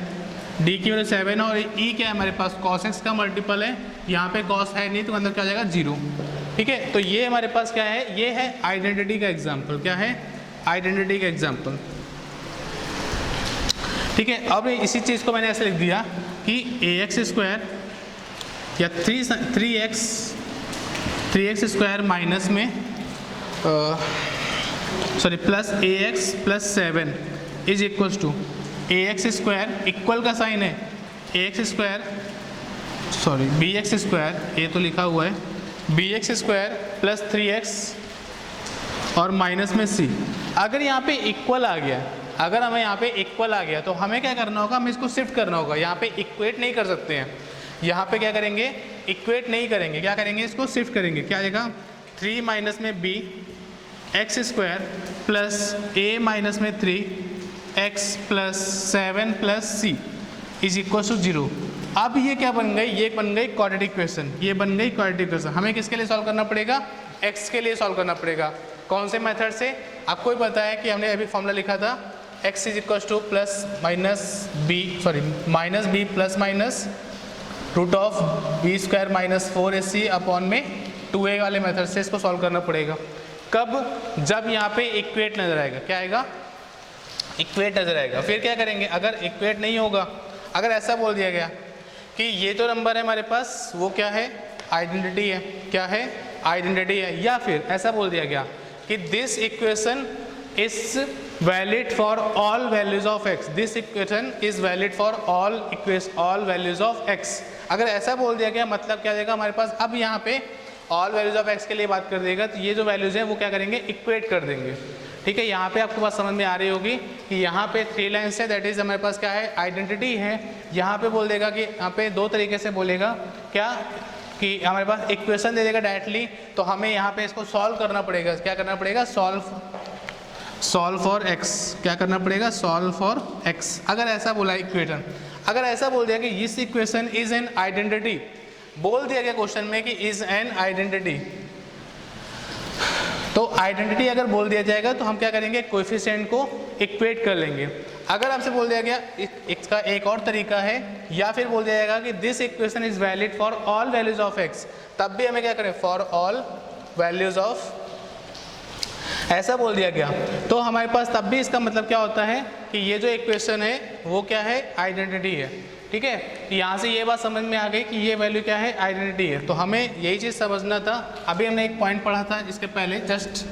d की वैल्यू 7 है, और e क्या है हमारे पास cos x का मल्टीपल है, यहाँ पे cos है नहीं तो मतलब क्या हो जाएगा 0, ठीक है। तो ये हमारे पास क्या है, ये है आइडेंटिटी का एग्जाम्पल, क्या है, आइडेंटिटी का एग्जाम्पल, ठीक है। अब इसी चीज़ को मैंने ऐसे लिख दिया कि ax स्क्वायर या 3x 3x स्क्वायर माइनस में sorry plus ax plus 7 is equals to ax square, equal का साइन है ax square sorry bx square, ये तो लिखा हुआ है bx स्क्वायर प्लस 3x और माइनस में c। अगर यहाँ पे इक्वल आ गया, अगर हमें यहाँ पे इक्वल आ गया तो हमें क्या करना होगा, हमें इसको शिफ्ट करना होगा। यहाँ पे इक्वेट नहीं कर सकते हैं, यहाँ पे क्या करेंगे, इक्वेट नहीं करेंगे, क्या करेंगे, इसको शिफ्ट करेंगे। क्या आएगा, 3 माइनस में b X square plus a minus में 3x plus 7 plus c is equal to 0। अब ये क्या बन गई, ये बन गई क्वाड्रेटिक इक्वेशन, ये बन गई क्वाड्रेटिक इक्वेशन। हमें किसके लिए सॉल्व करना पड़ेगा, x के लिए सॉल्व करना पड़ेगा। कौन से मेथड से, आपको ही पता है कि हमने अभी फॉर्मूला लिखा था x is equal to plus minus b sorry minus b plus minus root of b square minus 4ac upon में 2a वाले मेथड से इसको सॉल्व करना पड़ेगा। कब, जब यहाँ पे इक्वेट नजर आएगा, क्या आएगा, इक्वेट नजर आएगा। फिर क्या करेंगे, अगर इक्वेट नहीं होगा, अगर ऐसा बोल दिया गया कि ये जो नंबर है हमारे पास वो क्या है, आइडेंटिटी है, क्या है, आइडेंटिटी है, या फिर ऐसा बोल दिया गया कि this equation is valid for all values of x, this equation is valid for all values of x। अगर ऐसा बोल दिया गया मतलब क्या देगा हमारे पास, अब यहाँ पे ऑल वैल्यूज ऑफ x के लिए बात कर देगा, तो ये जो वैल्यूज है वो क्या करेंगे, इक्वेट कर देंगे। ठीक है, यहाँ पे आपको बात समझ में आ रही होगी कि यहाँ पे 3 लाइन्स है, दैट इज हमारे पास क्या है, आइडेंटिटी है। यहाँ पे बोल देगा कि यहाँ पे 2 तरीके से बोलेगा, क्या कि हमारे पास इक्वेशन दे देगा डायरेक्टली, तो हमें यहाँ पे इसको सॉल्व करना पड़ेगा। क्या करना पड़ेगा, सॉल्व फॉर x, क्या करना पड़ेगा, सॉल्व फॉर x। अगर ऐसा बोला इक्वेशन, अगर ऐसा बोल दिया कि इस इक्वेशन इज एन आइडेंटिटी, बोल दिया गया क्वेश्चन में कि इज एन आइडेंटिटी, तो आइडेंटिटी अगर बोल दिया जाएगा तो हम क्या करेंगे, कोएफिशिएंट को इक्वेट कर लेंगे। अगर हमसे बोल दिया गया, इसका एक और तरीका है, या फिर बोल दिया जाएगा कि this equation is valid for all values of x, तब भी हमें क्या करें, फॉर ऑल वैल्यूज ऑफ, ऐसा बोल दिया गया तो हमारे पास तब भी इसका मतलब क्या होता है कि ये जो इक्वेशन है वो क्या है, आइडेंटिटी है। ठीक है, यहाँ से ये बात समझ में आ गई कि ये वैल्यू क्या है, आइडेंटिटी है। तो हमें यही चीज़ समझना था। अभी हमने एक पॉइंट पढ़ा था इसके पहले, जस्ट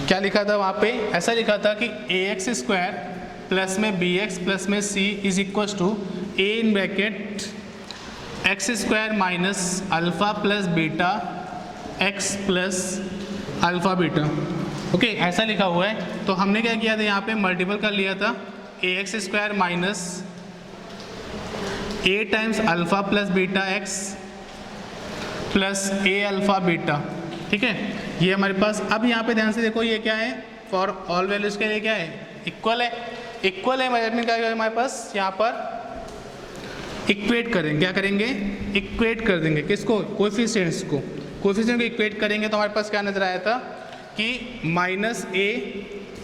क्या लिखा था वहाँ पे, ऐसा लिखा था कि ax स्क्वायर प्लस में bx प्लस में c is equal to a in bracket x square minus alpha plus beta x plus alpha beta. Okay, ऐसा लिखा हुआ है। तो हमने क्या किया था, यहाँ पे मल्टीपल कर लिया था ax square minus a times alpha plus beta x plus a alpha beta. ठीक है, ये हमारे पास, अब यहाँ पे ध्यान से देखो, ये क्या है, फॉर ऑल वैल्यूज़ के लिए क्या है, इक्वल है, इक्वल है मतलब क्या है हमारे पास, यहाँ पर इक्वेट करेंगे, क्या करेंगे, इक्वेट कर देंगे, किसको, कोएफिशिएंट्स को, कोएफिशिएंट को इक्वेट करेंगे। तो हमारे पास क्या नजर आया था कि minus a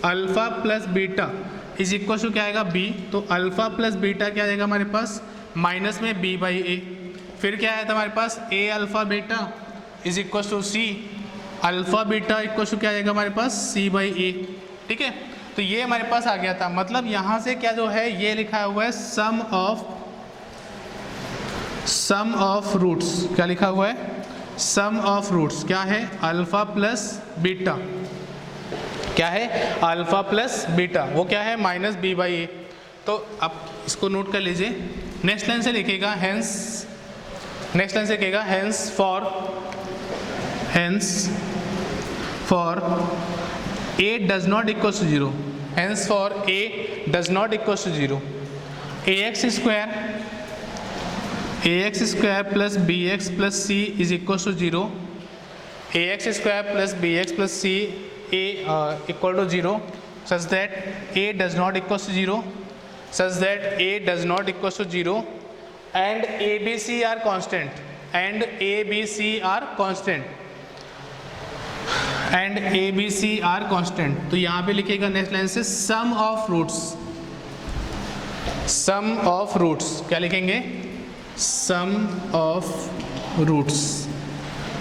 alpha plus beta is equal to क्या आएगा, b, तो अल्फ़ा प्लस बीटा क्या आएगा हमारे पास, माइनस में b बाई a। फिर क्या आया था हमारे पास, a alpha beta is equal to c, alpha beta equal to क्या आएगा हमारे पास, c बाई a। ठीक है, तो ये हमारे पास आ गया था। मतलब यहाँ से क्या जो है, ये लिखा हुआ है सम ऑफ रूट्स, क्या लिखा हुआ है, सम ऑफ रूट्स, क्या है, अल्फ़ा प्लस बीटा, क्या है, अल्फ़ा प्लस बीटा, वो क्या है, माइनस b बाई ए। तो अब इसको नोट कर लीजिए। नेक्स्ट लाइन से लिखेगा हेंस, नेक्स्ट लाइन से लिखेगा hence for a does not equal to 0, hence for a does not equal to 0, ax square plus bx plus c is equal to 0, ax square plus bx plus c equal to 0 such that a does not equal to 0, such that a does not equal to 0 and abc are constant, and abc are constant, and abc are constant। तो यहाँ पे लिखेगा next line से सम of roots, क्या लिखेंगे, सम of roots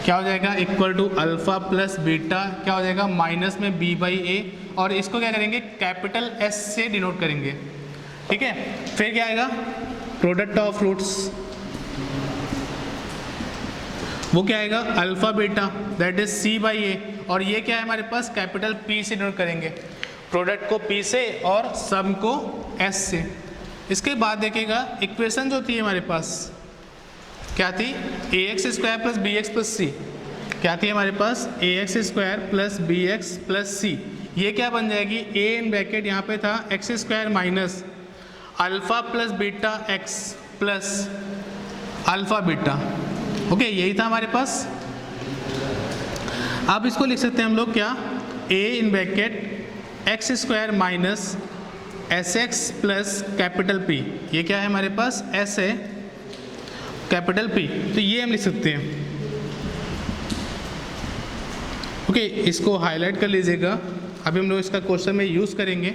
क्या हो जाएगा, equal to alpha plus beta, क्या हो जाएगा, माइनस में b बाई ए, और इसको क्या करेंगे, कैपिटल S से डिनोट करेंगे। ठीक है, फिर क्या आएगा, प्रोडक्ट ऑफ रूट्स, वो क्या आएगा alpha beta that is C by A, और ये क्या है हमारे पास कैपिटल पी से डिनोट करेंगे, प्रोडक्ट को पी से और सम को एस से। इसके बाद देखिएगा इक्वेशन जो थी हमारे पास क्या थी, a x square plus B x plus c, क्या थी हमारे पास ए x square plus B x plus सी, ये क्या बन जाएगी ए इन ब्रैकेट यहाँ पे था x square minus alpha plus beta X plus alpha beta, okay यही था हमारे पास। अब इसको लिख सकते हैं हम लोग क्या, a in bracket x square minus s x plus capital P, ये क्या है हमारे पास एस है कैपिटल पी, तो ये हम लिख सकते हैं। ओके इसको हाईलाइट कर लीजिएगा, अभी हम लोग इसका क्वेश्चन में यूज़ करेंगे,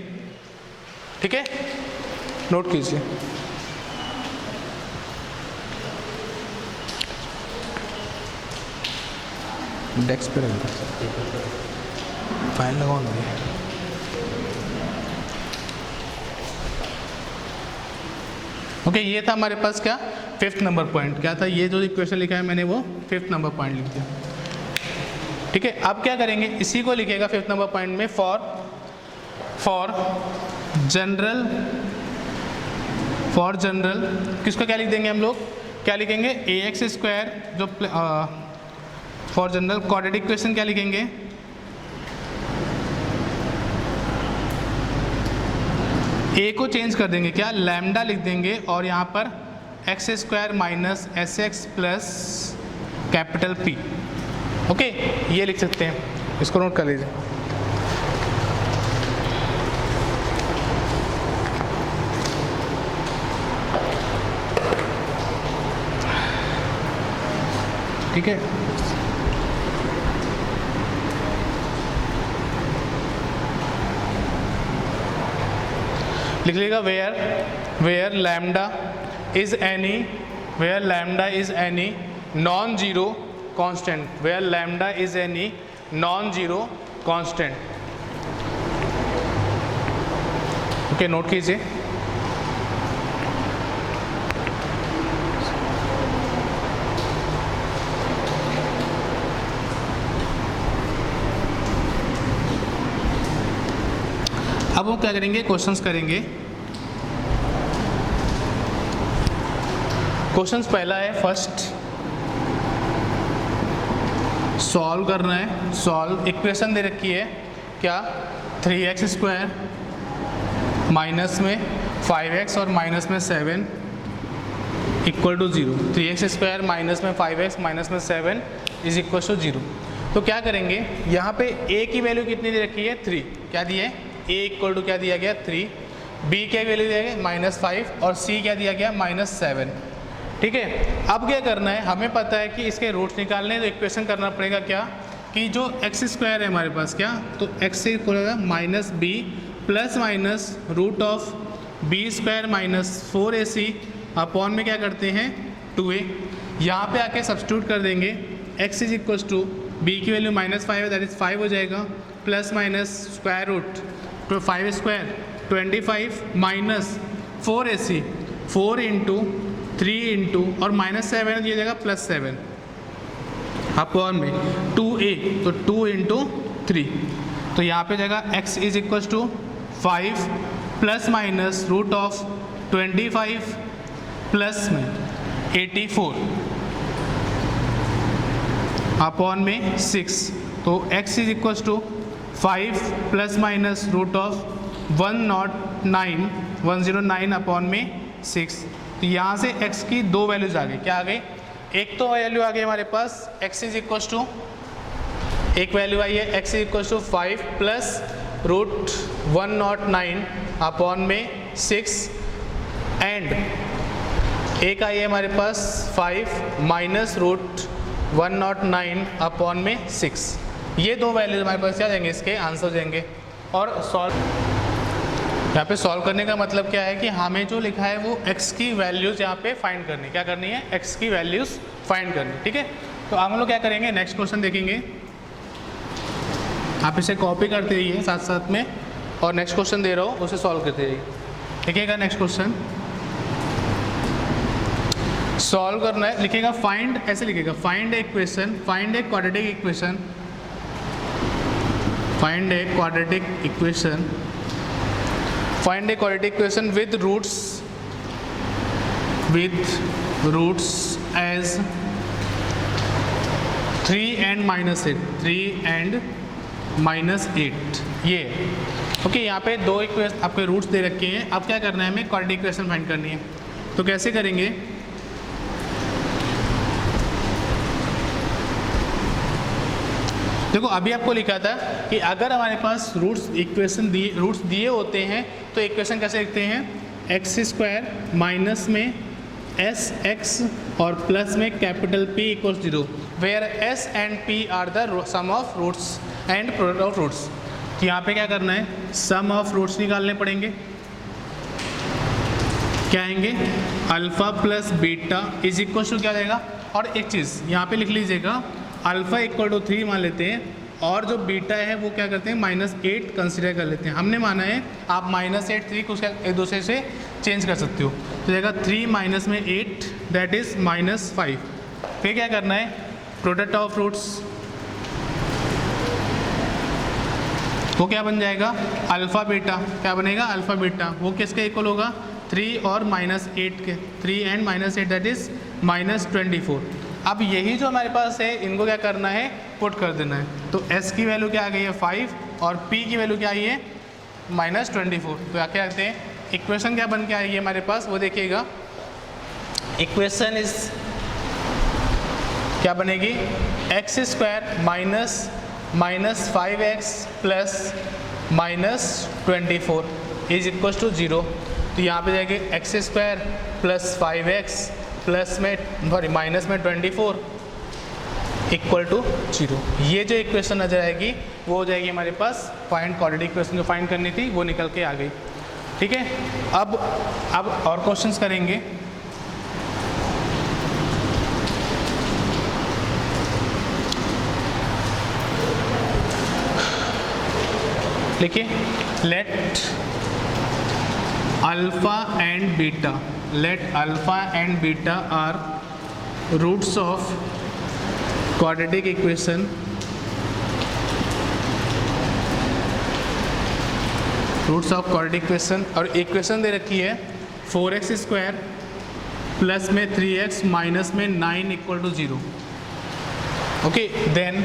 ठीक है, नोट कीजिए। डेस्क पे रख फाइल लगाओ ना। ओके ये था हमारे पास क्या फिफ्थ नंबर पॉइंट, क्या था ये जो इक्वेशन लिखा है मैंने वो फिफ्थ नंबर पॉइंट लिख दिया, ठीक है। अब क्या करेंगे, इसी को लिखेगा फिफ्थ नंबर पॉइंट में फॉर जनरल किसको क्या लिख देंगे हम लोग, क्या लिखेंगे ए एक्स स्क्वायर जो फॉर जनरल क्वाड्रेटिक इक्वेशन क्या लिखेंगे, ए को चेंज कर देंगे क्या लैम्डा लिख देंगे, और यहाँ पर x square minus s x plus capital P, okay ये लिख सकते हैं, इसको नोट कर लीजिए। ठीक है, लिख लीजिएगा where lambda is any non zero constant, where lambda is any non zero constant, okay note कीजिए। अब हम क्या करेंगे, क्वेश्चंस करेंगे। क्वेश्चंस पहला है फर्स्ट, सॉल्व करना है। सॉल्व इक्वेशन दे रखी है क्या 3x स्क्वायर माइनस में 5x और माइनस में 7 equal to 0, 3x square minus में 5x माइनस में 7 इज इक्वल टू 0। तो क्या करेंगे, यहाँ पे a की वैल्यू कितनी दे रखी है 3, क्या दी है a इक्वल टू क्या दिया गया 3, b क्या वैल्यू दिया गया -5 और c क्या दिया गया -7, ठीक है। अब क्या करना है, हमें पता है कि इसके रूट्स निकालने हैं, तो इक्वेशन करना पड़ेगा क्या कि जो एक्स स्क्वायर है हमारे पास क्या, तो एक्स से इक्वल होगा minus B plus minus root of B square minus 4ac upon में क्या करते हैं 2a, यहाँ पे आके सब्स्टिट्यूट कर देंगे, x is equal to B की वैल्यू -5 है दैट इज 5 हो जाएगा, प्लस माइनस स्क्वायर रूट तो 5 square 25 minus 4ac 4 into 3 into और -7 दिया जाएगा +7 अपॉन में 2a तो 2 इंटू 3, तो यहाँ पे जाएगा x is equal to 5 plus minus root of 25 plus में 84 अपॉन में 6, तो x is equal to 5 plus minus root of 109 upon में 6। तो यहाँ से x की दो वैल्यूज आ गई, क्या आ गई, एक तो वैल्यू आ गई हमारे पास x इज इक्वल टू, एक वैल्यू आई है x is equal to 5 plus root 109 upon में 6 एंड एक आई है हमारे पास 5 माइनस रूट 109 अपॉन में 6। ये दो वैल्यूज हमारे पास क्या देंगे, इसके आंसर देंगे। और सॉल्व यहाँ पे सॉल्व करने का मतलब क्या है कि हमें जो लिखा है वो x की वैल्यूज़ यहाँ पे फाइंड करनी, क्या करनी है x की वैल्यूज़ फाइंड करनी, ठीक है। तो हम लोग क्या करेंगे, नेक्स्ट क्वेश्चन देखेंगे, आप इसे कॉपी करते रहिए साथ साथ में, और नेक्स्ट क्वेश्चन दे रहा हूँ उसे सॉल्व करते रहिए। देखिएगा नेक्स्ट क्वेश्चन, सॉल्व करना है, लिखेगा फाइंड, ऐसे लिखेगा find a equation, find a quadratic equation, find a quadratic equation, find a quadratic equation with roots as 3 and -8, 3 and -8 ये ओके। यहाँ पे दो इक्वेशन आपके रूट्स दे रखे हैं, अब क्या करना है, हमें क्वाड्रेटिक इक्वेशन फाइंड करनी है। तो कैसे करेंगे, देखो अभी आपको लिखा था कि अगर हमारे पास रूट्स दिए होते हैं तो इक्वेशन कैसे लिखते हैं, x² माइनस में sx और प्लस में कैपिटल P = 0, वेयर s and p are the sum of roots and product of roots. तो यहाँ पे क्या करना है, सम ऑफ रूट्स निकालने पड़ेंगे, क्या आएंगे, alpha plus beta is equal to क्या देगा, और एक चीज़ यहाँ पे लिख लीजिएगा, अल्फ़ा = 3 मान लेते हैं और जो बीटा है वो क्या करते हैं, -8 कंसिडर कर लेते हैं। हमने माना है आप -8 3 को एक दूसरे से चेंज कर सकते हो, तो जाएगा 3 माइनस में 8 दैट इज़ -5। फिर क्या करना है, प्रोडक्ट ऑफ रूट्स, वो क्या बन जाएगा, अल्फ़ा बीटा, क्या बनेगा, अल्फ़ा बीटा, वो किसके इक्वल होगा, 3 और -8 के, 3 and -8 दैट इज़ -24। अब यही जो हमारे पास है इनको क्या करना है, पुट कर देना है। तो s की वैल्यू क्या आ गई है 5 और p की वैल्यू क्या आई है -24। तो क्या कहते हैं, इक्वेशन क्या बन के आई है हमारे पास, वो देखिएगा, इक्वेशन इज क्या बनेगी, x² minus 5x plus -24 is equal to 0। तो यहाँ पे जाएगी x² प्लस 5x प्लस में माइनस में 24 इक्वल टू 0। ये जो इक्वेशन नजर आएगी वो हो जाएगी हमारे पास फाइंड क्वाड्रेटिक इक्वेशन जो फाइंड करनी थी वो निकल के आ गई। ठीक है, अब और क्वेश्चंस करेंगे। लिखिए, let alpha and beta are roots of quadratic equation और इक्वेशन दे रखी है 4x² प्लस में 3x माइनस में 9 equal to 0। Okay, then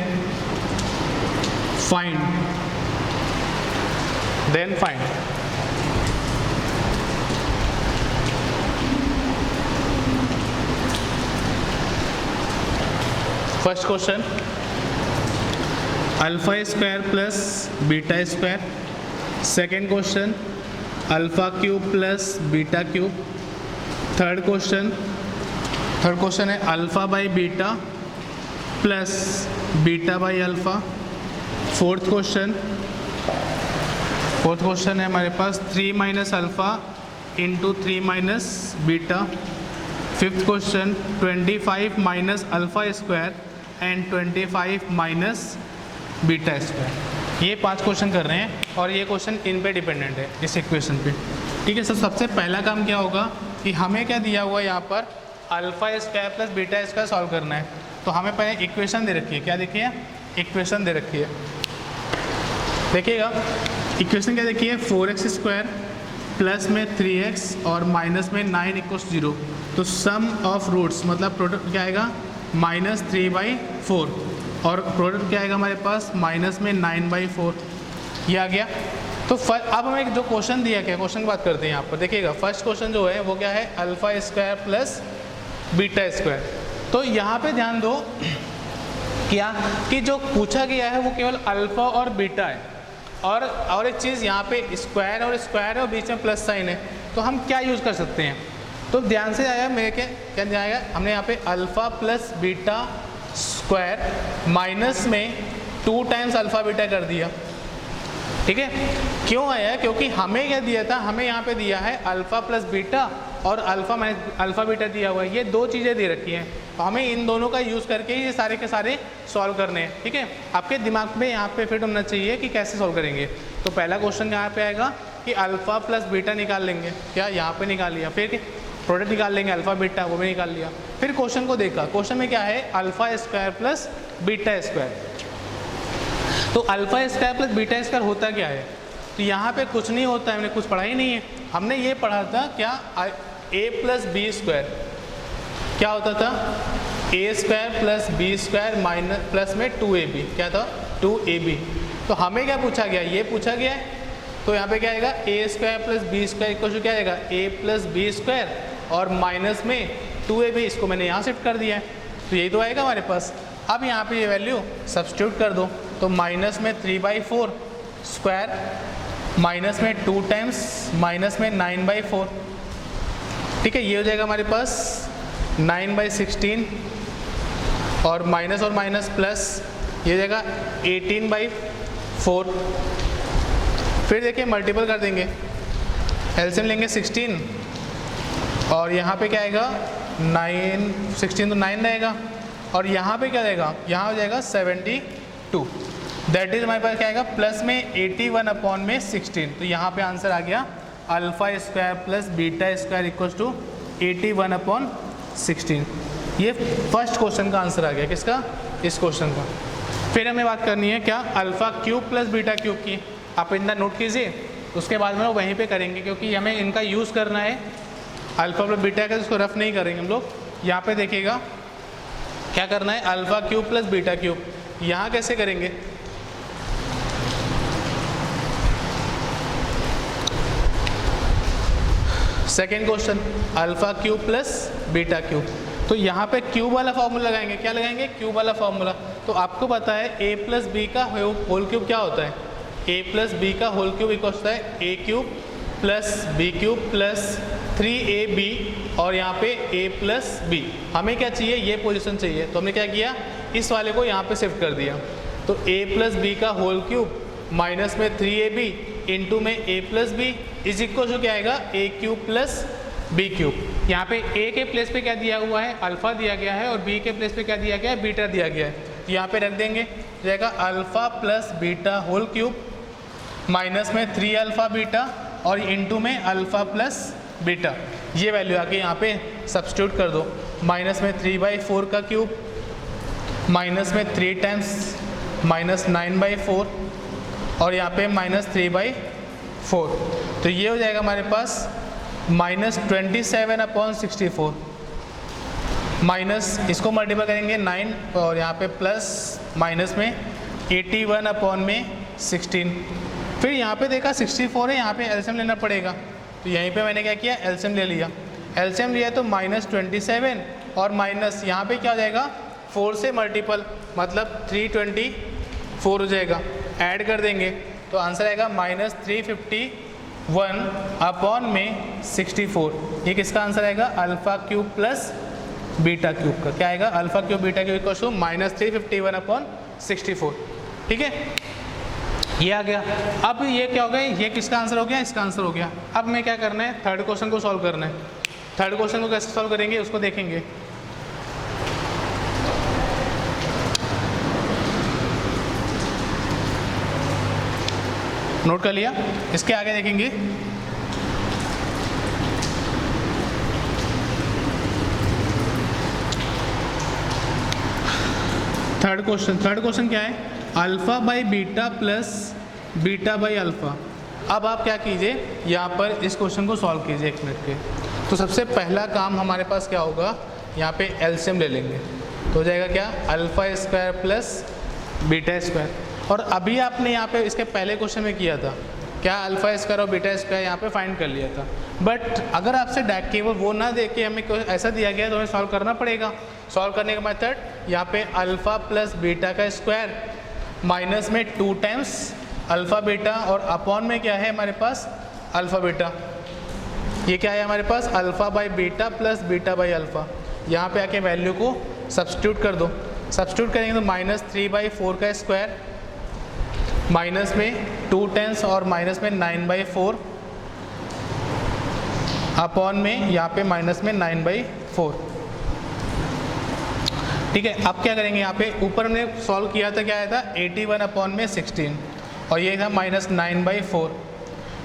find first question, α² plus β²। Second question, α³ plus β³। Third question है α/β प्लस β/α। फोर्थ क्वेश्चन है हमारे पास 3 - α into 3 - β। Fifth question 25 minus α² and 25 minus β²। ये 5 क्वेश्चन कर रहे हैं और ये क्वेश्चन इन पे डिपेंडेंट है, इस इक्वेशन पे। ठीक है सर, सबसे पहला काम क्या होगा कि हमें क्या दिया हुआ है यहाँ पर, α² प्लस β² सॉल्व करना है। तो हमें पहले इक्वेशन दे रखी है, क्या देखिए, इक्वेशन दे रखी है, देखिएगा इक्वेशन क्या देखिए, 4x² प्लस में 3x और माइनस में 9 = 0। तो सम ऑफ रूट्स मतलब प्रोडक्ट क्या आएगा, -3/4 और प्रोडक्ट क्या आएगा हमारे पास, माइनस में 9/4, ये आ गया। तो अब हमें जो क्वेश्चन दिया गया, क्वेश्चन की बात करते हैं यहाँ पर, देखिएगा फर्स्ट क्वेश्चन जो है वो क्या है, α² प्लस β²। तो यहाँ पे ध्यान दो क्या कि जो पूछा गया है वो केवल अल्फ़ा और बीटा है, और एक चीज़ यहाँ पे स्क्वायर और बीच में प्लस साइन है, तो हम क्या यूज़ कर सकते हैं। तो ध्यान से आया मेरे क्या जाएगा, हमने यहाँ पे अल्फ़ा प्लस β² माइनस में 2 टाइम्स अल्फ़ा बीटा कर दिया। ठीक है, क्यों आया, क्योंकि हमें क्या दिया था, हमें यहाँ पे दिया है अल्फ़ा प्लस बीटा और अल्फ़ा बीटा दिया हुआ है, ये 2 चीज़ें दे रखी हैं, तो हमें इन दोनों का यूज़ करके ये सारे के सारे सॉल्व करने हैं। ठीक है, आपके दिमाग में यहाँ पे फिट होना चाहिए कि कैसे सॉल्व करेंगे। तो पहला क्वेश्चन यहाँ पे आएगा कि अल्फ़ा प्लस बीटा निकाल लेंगे, क्या यहाँ पे निकाल लिया, प्रोडक्ट निकाल लेंगे अल्फा बीटा, वो भी निकाल लिया। फिर क्वेश्चन को देखा, क्वेश्चन में क्या है, alpha square plus beta square. तो alpha square plus beta square होता क्या है, तो यहाँ पे कुछ नहीं होता है, हमने कुछ पढ़ा ही नहीं है। हमने ये पढ़ा था क्या, a प्लस बी स्क्वायर क्या होता था, a square plus B square minus plus में 2ab, क्या था 2ab। तो हमें क्या पूछा गया, ये पूछा गया है, तो यहाँ पे क्या आएगा, a square plus B square equal to क्या आएगा, a प्लस बी स्क्वायर और माइनस में 2ab, इसको मैंने यहाँ शिफ्ट कर दिया है, तो यही तो आएगा हमारे पास। अब यहाँ पे ये वैल्यू सब्स्टिट्यूट कर दो, तो माइनस में 3/4 स्क्वायर माइनस में 2 टाइम्स माइनस में 9/4, ठीक है, ये हो जाएगा हमारे पास 9/16 और माइनस प्लस ये हो जाएगा 18/4। फिर देखिए मल्टीपल कर देंगे, एलसीएम लेंगे 16 और यहाँ पे क्या आएगा 9, 16 तो 9 रहेगा और यहाँ पे क्या रहेगा, यहाँ हो जाएगा 72, दैट इज हमारे पास क्या आएगा प्लस में 81/16। तो यहाँ पे आंसर आ गया alpha square plus beta square equals to 81/16। ये फर्स्ट क्वेश्चन का आंसर आ गया, किसका, इस क्वेश्चन का। फिर हमें बात करनी है क्या, alpha cube plus beta cube की। आप इनका नोट कीजिए, उसके बाद में वहीं पे करेंगे क्योंकि हमें इनका यूज़ करना है। अल्फा प्लस बीटा का इसको रफ नहीं करेंगे हम लोग। यहाँ पे देखिएगा क्या करना है, alpha cube plus beta cube, यहाँ कैसे करेंगे, second question alpha cube plus beta cube. तो यहाँ पे क्यूब वाला फॉर्मूला लगाएंगे, क्या लगाएंगे, क्यूब वाला फॉर्मूला। तो आपको पता है a प्लस बी का होल क्यूब क्या होता है, a प्लस बी का होल क्यूब इक्वल होता है a cube plus B cube plus 3ab और यहाँ पे a प्लस बी। हमें क्या चाहिए, ये पोजीशन चाहिए, तो हमने क्या किया, इस वाले को यहाँ पे शिफ्ट कर दिया। तो a प्लस बी का होल क्यूब माइनस में 3ab इंटू में a plus B is equal to क्या आएगा, a cube plus B cube. यहाँ पे a के प्लेस पे क्या दिया हुआ है, अल्फा दिया गया है, और b के प्लेस पे क्या दिया गया है, बीटा दिया गया है। तो यहाँ पे रख देंगे, जाएगा alpha plus beta whole cube minus में 3 अल्फा बीटा और इंटू में अल्फा प्लस बीटा। ये वैल्यू आके यहाँ पे सब्स्टिट्यूट कर दो, माइनस में 3/4 का क्यूब माइनस में 3 टाइम्स माइनस 9/4 और यहाँ पे माइनस 3/4। तो ये हो जाएगा हमारे पास माइनस 27/64 माइनस इसको मल्टीप्लाई करेंगे 9 और यहाँ पे प्लस माइनस में 81/16। फिर यहाँ पे देखा 64 है, यहाँ पे एलसीएम लेना पड़ेगा, तो यहीं पे मैंने क्या किया, एलसीएम ले लिया। एलसीएम लिया तो माइनस 27 और माइनस यहाँ पे क्या हो जाएगा 4 से मल्टीपल, मतलब 324 हो जाएगा, ऐड कर देंगे तो आंसर आएगा माइनस 351 में 64। ये किसका आंसर आएगा, alpha cube plus beta cube का। क्या आएगा, alpha cube beta cube equal to minus 351/64। ठीक है, ये आ गया। अब ये क्या हो गया, ये किसका आंसर हो गया, इसका आंसर हो गया। अब हमें क्या करना है, थर्ड क्वेश्चन को सॉल्व करना है। थर्ड क्वेश्चन को कैसे सॉल्व करेंगे उसको देखेंगे। नोट कर लिया, इसके आगे देखेंगे। थर्ड क्वेश्चन क्या है, alpha by beta plus beta by alpha. अब आप क्या कीजिए, यहाँ पर इस क्वेश्चन को सॉल्व कीजिए 1 मिनट के। तो सबसे पहला काम हमारे पास क्या होगा, यहाँ पे एलसीएम ले लेंगे, तो हो जाएगा क्या, alpha square plus beta square. और अभी आपने यहाँ पे इसके पहले क्वेश्चन में किया था क्या, अल्फा स्क्वायर और बीटा स्क्वायर यहाँ पे फाइंड कर लिया था। बट अगर आपसे केवल वो ना दे के हमें ऐसा दिया गया तो हमें सॉल्व करना पड़ेगा। सॉल्व करने का मेथड, यहाँ पे अल्फा प्लस बीटा का स्क्वायर माइनस में 2 टाइम्स अल्फा बीटा और अपॉन में क्या है हमारे पास, अल्फा बीटा। ये क्या है हमारे पास, alpha by beta plus beta by alpha. यहाँ पे आके वैल्यू को सब्स्टिट्यूट कर दो। सब्स्टिट्यूट करेंगे तो माइनस 3/4 का स्क्वायर माइनस में 2 टाइम्स और माइनस में 9/4 अपॉन में यहाँ पे माइनस में 9/4। ठीक है, अब क्या करेंगे, यहाँ पे ऊपर हमने सॉल्व किया था, क्या आया था 81/16 और ये था माइनस 9/4।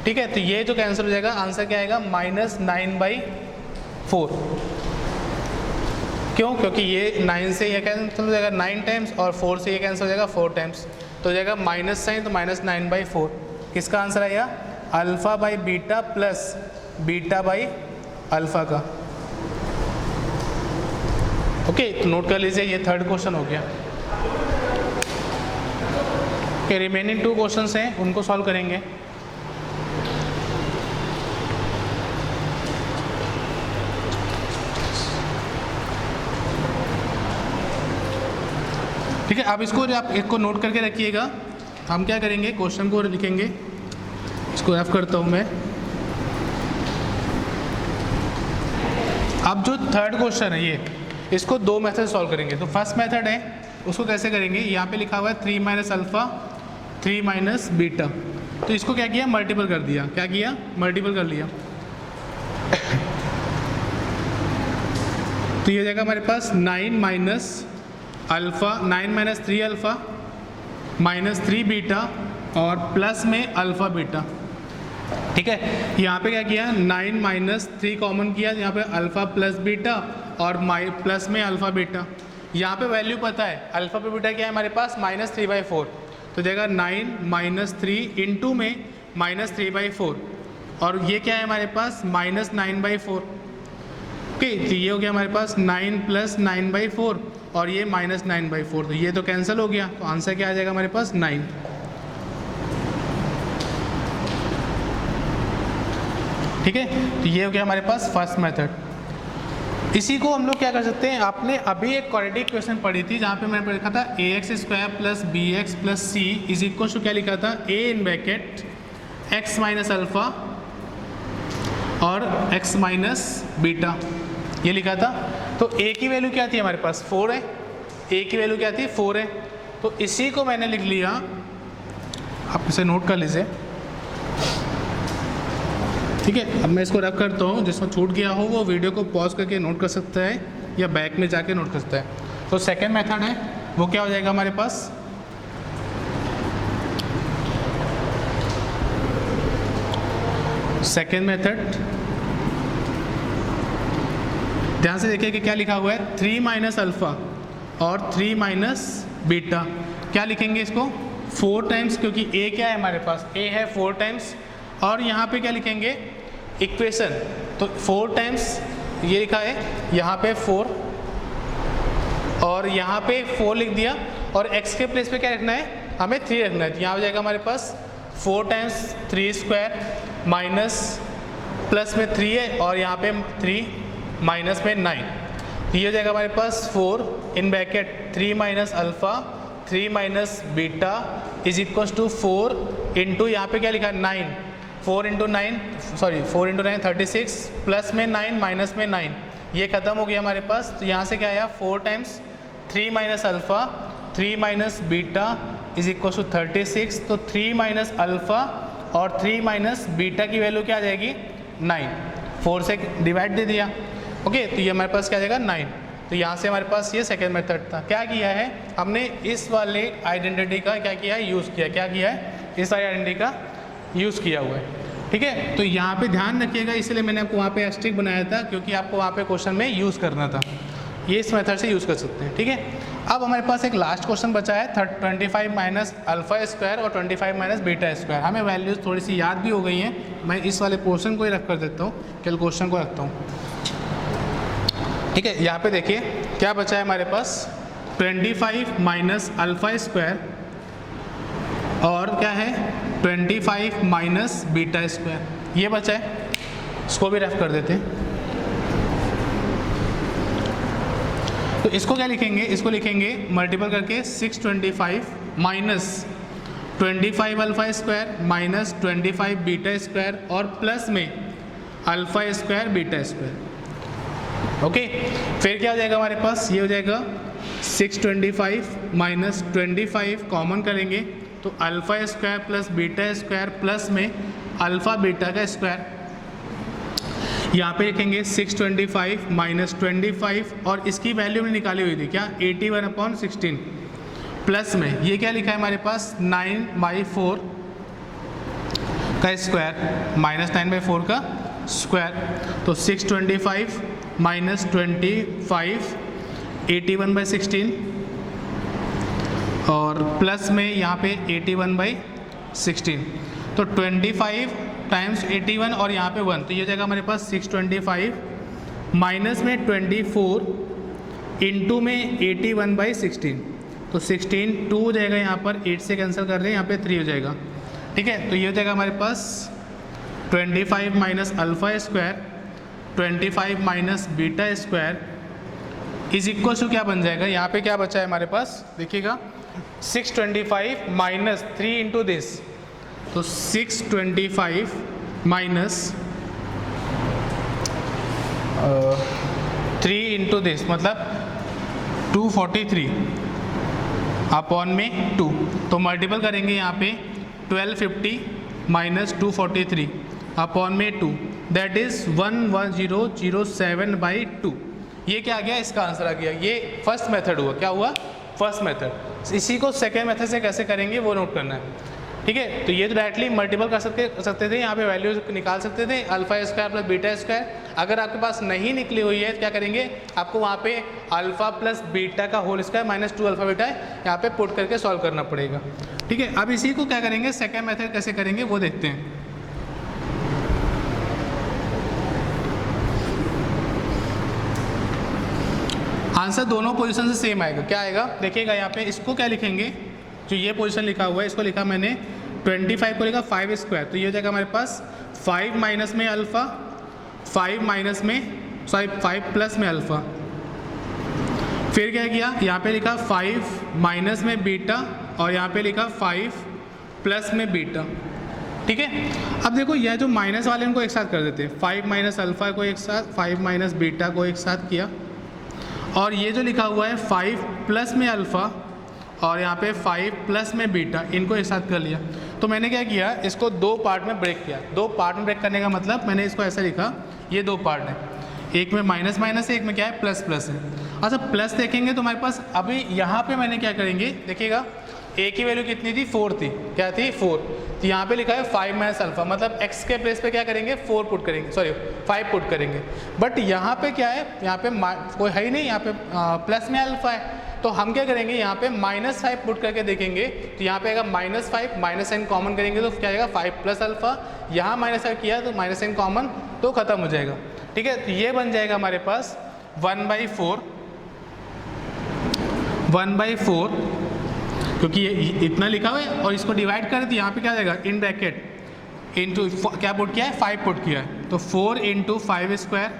ठीक है, तो ये जो कैंसिल हो जाएगा, आंसर क्या आएगा, माइनस 9/4 4। क्यों? क्योंकि ये 9 से ये कैंसिल हो जाएगा 9 टाइम्स और 4 से ये कैंसिल हो जाएगा 4 टाइम्स, तो हो जाएगा माइनस साइन, तो -9/4। किसका आंसर आएगा? Alpha by beta plus beta by alpha का। ओके, तो नोट कर लीजिए, ये थर्ड क्वेश्चन हो गया। ओके, रिमेनिंग 2 क्वेश्चंस हैं, उनको सॉल्व करेंगे। ठीक है, अब इसको आप एक को नोट करके रखिएगा। हम क्या करेंगे, क्वेश्चन को लिखेंगे, इसको रफ करता हूँ मैं। अब जो थर्ड क्वेश्चन है ये, इसको 2 मेथड सॉल्व करेंगे। तो फर्स्ट मेथड है, उसको कैसे करेंगे, यहाँ पे लिखा हुआ है 3 माइनस अल्फ़ा 3 माइनस बीटा, तो इसको क्या किया, मल्टीपल कर दिया। क्या किया? मल्टीपल कर लिया। तो ये हो जाएगा हमारे पास 9 minus alpha 9 minus 3 alpha minus 3 beta और प्लस में अल्फ़ा बीटा। ठीक है, यहाँ पे क्या किया, 9 माइनस 3 कॉमन किया, यहाँ पे अल्फ़ा प्लस बीटा और प्लस में अल्फ़ा बीटा। यहाँ पे वैल्यू पता है, अल्फ़ा पे बीटा क्या है हमारे पास, -3/4, तो जाएगा 9 माइनस 3 इंटू में -3/4, और ये क्या है हमारे पास, -9/4। ओके, तो ये हो गया हमारे पास 9 प्लस 9/4 और ये -9/4, तो ये तो कैंसिल हो गया, तो आंसर क्या आ जाएगा हमारे पास, 9। ठीक है, तो ये हो गया हमारे पास फर्स्ट मेथड। इसी को हम लोग क्या कर सकते हैं, आपने अभी एक क्वाड्रेटिक इक्वेशन पढ़ी थी जहाँ पे मैंने लिखा था ax² plus bx plus c is equal to क्या लिखा था, a in bracket x minus alpha और x माइनस बीटा, ये लिखा था। तो a की वैल्यू क्या थी हमारे पास, 4 है, a की वैल्यू क्या थी, 4 है, तो इसी को मैंने लिख लिया, आप इसे नोट कर लीजिए। ठीक है, अब मैं इसको रख करता हूँ, जिसमें छूट गया हो वो वीडियो को पॉज करके नोट कर सकता है या बैक में जाके नोट कर सकता है। तो सेकेंड मेथड है, वो क्या हो जाएगा हमारे पास, सेकेंड मेथड, ध्यान से देखिए कि क्या लिखा हुआ है, 3 माइनस अल्फ़ा और 3 माइनस बीटा। क्या लिखेंगे इसको, 4 टाइम्स, क्योंकि a क्या है हमारे पास, a है 4 टाइम्स, और यहाँ पे क्या लिखेंगे, इक्वेशन, तो 4 टाइम्स ये लिखा है, यहाँ पे 4 और यहाँ पे 4 लिख दिया, और x के प्लेस पे क्या रखना है, हमें 3 रखना है, तो यहाँ हो जाएगा हमारे पास 4 टाइम्स 3 स्क्वायर माइनस प्लस में 3 है और यहाँ पे 3 माइनस में 9, ये हो जाएगा हमारे पास 4 in bracket 3 minus alpha 3 minus beta is equals to 4 into यहाँ पे क्या लिखा है, 9, 4 इंटू 9 36 प्लस में 9 माइनस में 9, ये खत्म हो गया हमारे पास। तो यहाँ से क्या आया, 4 times 3 minus alpha 3 minus beta is equal to 36, तो 3 माइनस अल्फ़ा और 3 माइनस बीटा की वैल्यू क्या आ जाएगी, 9, 4 से डिवाइड दे दिया। ओके, तो ये हमारे पास क्या आ जाएगा, 9। तो यहाँ से हमारे पास ये सेकेंड मेथड था। क्या किया है हमने, इस वाले आइडेंटिटी का क्या किया है, यूज़ किया। क्या किया है, इस वाले आइडेंटिटी का यूज़ किया हुआ है। ठीक है, तो यहाँ पे ध्यान रखिएगा, इसलिए मैंने आपको वहाँ पे एस्ट्रिक बनाया था, क्योंकि आपको वहाँ पे क्वेश्चन में यूज़ करना था। ये इस मेथड से यूज़ कर सकते हैं। ठीक है, अब हमारे पास एक लास्ट क्वेश्चन बचा है, 25 माइनस अल्फ़ा स्क्वायर और 25 माइनस बीटा स्क्वायर। हमें वैल्यूज़ थोड़ी सी याद भी हो गई हैं, मैं इस वाले पोर्शन को ही रख कर देता हूँ, केवल क्वेश्चन को रखता हूँ। ठीक है, यहाँ पे देखिए क्या बचा है हमारे पास, 25 माइनस अल्फ़ा स्क्वायर और क्या है 25 माइनस बीटा स्क्वायर, ये बचा है, इसको भी रफ कर देते हैं। तो इसको क्या लिखेंगे, इसको लिखेंगे मल्टीपल करके 625 minus 25 alpha square minus 25 beta square और प्लस में alpha square beta square. Okay, फिर क्या हो जाएगा हमारे पास, ये हो जाएगा 625 माइनस 25 कॉमन करेंगे तो alpha square plus beta square plus में अल्फ़ा बीटा का स्क्वायर। यहाँ पे लिखेंगे 625 माइनस 25 और इसकी वैल्यू हमने निकाली हुई थी क्या, 81/16 प्लस में ये क्या लिखा है हमारे पास 9/4 का स्क्वायर माइनस 9/4 का स्क्वायर। तो 625 माइनस 25 81/16 और प्लस में यहाँ पे 81/16। तो 25 टाइम्स 81 और यहाँ पे 1, तो ये हो जाएगा हमारे पास 625 माइनस में 24 इंटू में 81/16। तो 16 2 हो जाएगा, यहाँ पर 8 से कैंसिल कर रहे हैं, यहाँ पे 3 हो जाएगा। ठीक है, तो ये हो जाएगा हमारे पास 25 minus alpha square 25 minus beta square is equal to क्या बन जाएगा, यहाँ पे क्या बचा है हमारे पास देखिएगा 625 माइनस 3 इंटू दिस, तो 625 माइनस 3 इंटू दिस मतलब 243 अपॉन में 2। तो मल्टीपल करेंगे यहाँ पे 1250 माइनस 243 अपॉन में 2, दैट इज़ 11007/2। ये क्या आ गया, इसका आंसर आ गया। ये फर्स्ट मेथड हुआ, क्या हुआ, फर्स्ट मेथड। इसी को सेकेंड मेथड से कैसे करेंगे वो नोट करना है। ठीक है, तो ये तो डायरेक्टली मल्टीपल कर सकते थे, यहाँ पे वैल्यू निकाल सकते थे alpha square plus beta square. अगर आपके पास नहीं निकली हुई है तो क्या करेंगे, आपको वहाँ पे अल्फ़ा प्लस बीटा का whole square minus 2 alpha beta यहाँ पे पुट करके सॉल्व करना पड़ेगा। ठीक है, अब इसी को क्या करेंगे, सेकेंड मेथड कैसे करेंगे वो देखते हैं। आंसर दोनों पोजीशन से सेम आएगा। क्या आएगा देखिएगा, यहाँ पे इसको क्या लिखेंगे, जो ये पोजीशन लिखा हुआ है इसको लिखा मैंने 25 को लिखा 5 स्क्वायर, तो ये हो जाएगा हमारे पास 5 माइनस में अल्फ़ा 5 माइनस में 5 प्लस में अल्फ़ा। फिर क्या किया, यहाँ पे लिखा 5 माइनस में बीटा और यहाँ पे लिखा 5 प्लस में बीटा। ठीक है, अब देखो यह जो माइनस वाले इनको एक साथ कर देते हैं, 5 माइनस अल्फ़ा को एक साथ, 5 माइनस बीटा को एक साथ किया, और ये जो लिखा हुआ है 5 प्लस में अल्फ़ा और यहाँ पे 5 प्लस में बीटा, इनको एक साथ कर लिया। तो मैंने क्या किया, इसको दो पार्ट में ब्रेक किया। दो पार्ट में ब्रेक करने का मतलब मैंने इसको ऐसा लिखा, ये दो पार्ट है, एक में माइनस माइनस है, एक में क्या है प्लस प्लस है। अच्छा प्लस देखेंगे तो हमारे पास अभी यहाँ पे मैंने क्या करेंगे देखिएगा, ए की वैल्यू कितनी थी, 4 थी, क्या थी 4, तो यहाँ पे लिखा है 5 माइनस अल्फ़ा, मतलब x के प्लेस पे क्या करेंगे 4 पुट करेंगे, सॉरी 5 पुट करेंगे। बट यहाँ पे क्या है, यहाँ पे कोई है ही नहीं, यहाँ पे प्लस में अल्फ़ा है, तो हम क्या करेंगे यहाँ पे -5 पुट करके देखेंगे, तो यहाँ पे आएगा -5 माइनस साइन कॉमन करेंगे तो क्या आएगा 5 प्लस अल्फ़ा, यहाँ -5 किया तो माइनस साइन कॉमन तो ख़त्म हो जाएगा। ठीक है, तो ये बन जाएगा हमारे पास 1/4 क्योंकि ये इतना लिखा हुआ है और इसको डिवाइड कर दिया, यहाँ पे क्या जाएगा इन ब्रैकेट इंटू क्या पुट किया है 5 पुट किया है, तो 4 into 5 square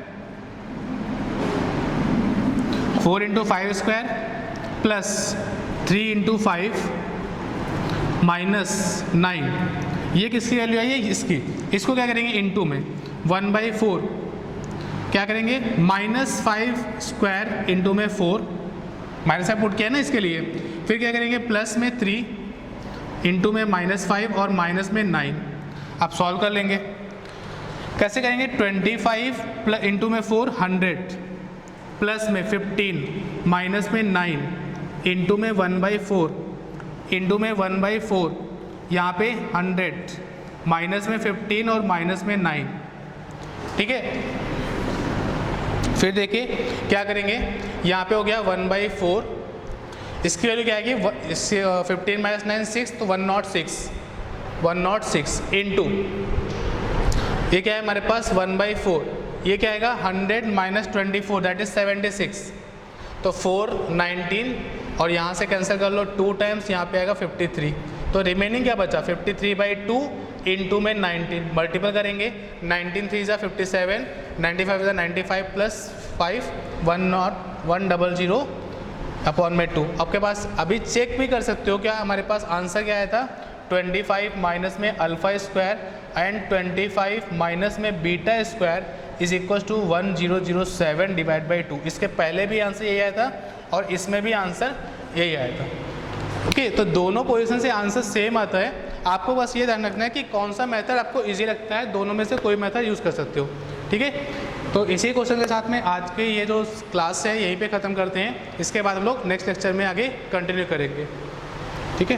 4 into 5 square plus 3 into 5 minus 9, ये किसकी वैल्यू आई है इसकी, इसको क्या करेंगे इंटू में 1/4 क्या करेंगे -5 स्क्वायर इंटू में 4 -5 पुट किया है ना इसके लिए, फिर क्या करेंगे प्लस में 3 इंटू में -5 और माइनस में 9। अब सॉल्व कर लेंगे, कैसे करेंगे 25 प्लस इंटू में 4 100 प्लस में 15 माइनस में 9 इंटू में 1/4 इंटू में 1/4 यहाँ पे 100 माइनस में 15 और माइनस में 9। ठीक है, फिर देखिए क्या करेंगे, यहाँ पे हो गया 1/4, इसकी वैल्यू क्या आएगी 15 माइनस 9 6, तो 106 इंटू ये क्या है हमारे पास 1/4, ये क्या आएगा 100 माइनस 24 दैट इज 76, तो 419 और यहाँ से कैंसिल कर लो 2 टाइम्स, यहाँ पे आएगा 53, तो रिमेनिंग क्या बचा 53/2 इंटू में 19 मल्टीपल करेंगे, 19 3 ज़ा 57, 95 ज़ा 95 प्लस 5 100 अपॉन में 2। आपके पास अभी चेक भी कर सकते हो क्या हमारे पास आंसर क्या आया था 25 माइनस में अल्फ़ा स्क्वायर एंड 25 माइनस में beta square is equal to 1007/2। इसके पहले भी आंसर यही आया था और इसमें भी आंसर यही आया था। ओके, तो दोनों पोजीशन से आंसर सेम आता है। आपको बस ये ध्यान रखना है कि कौन सा मेथड आपको इजी लगता है, दोनों में से कोई मेथड यूज़ कर सकते हो। ठीक है, तो इसी क्वेश्चन के साथ में आज के ये जो क्लास है यहीं पे ख़त्म करते हैं। इसके बाद हम लोग नेक्स्ट लेक्चर में आगे कंटिन्यू करेंगे। ठीक है।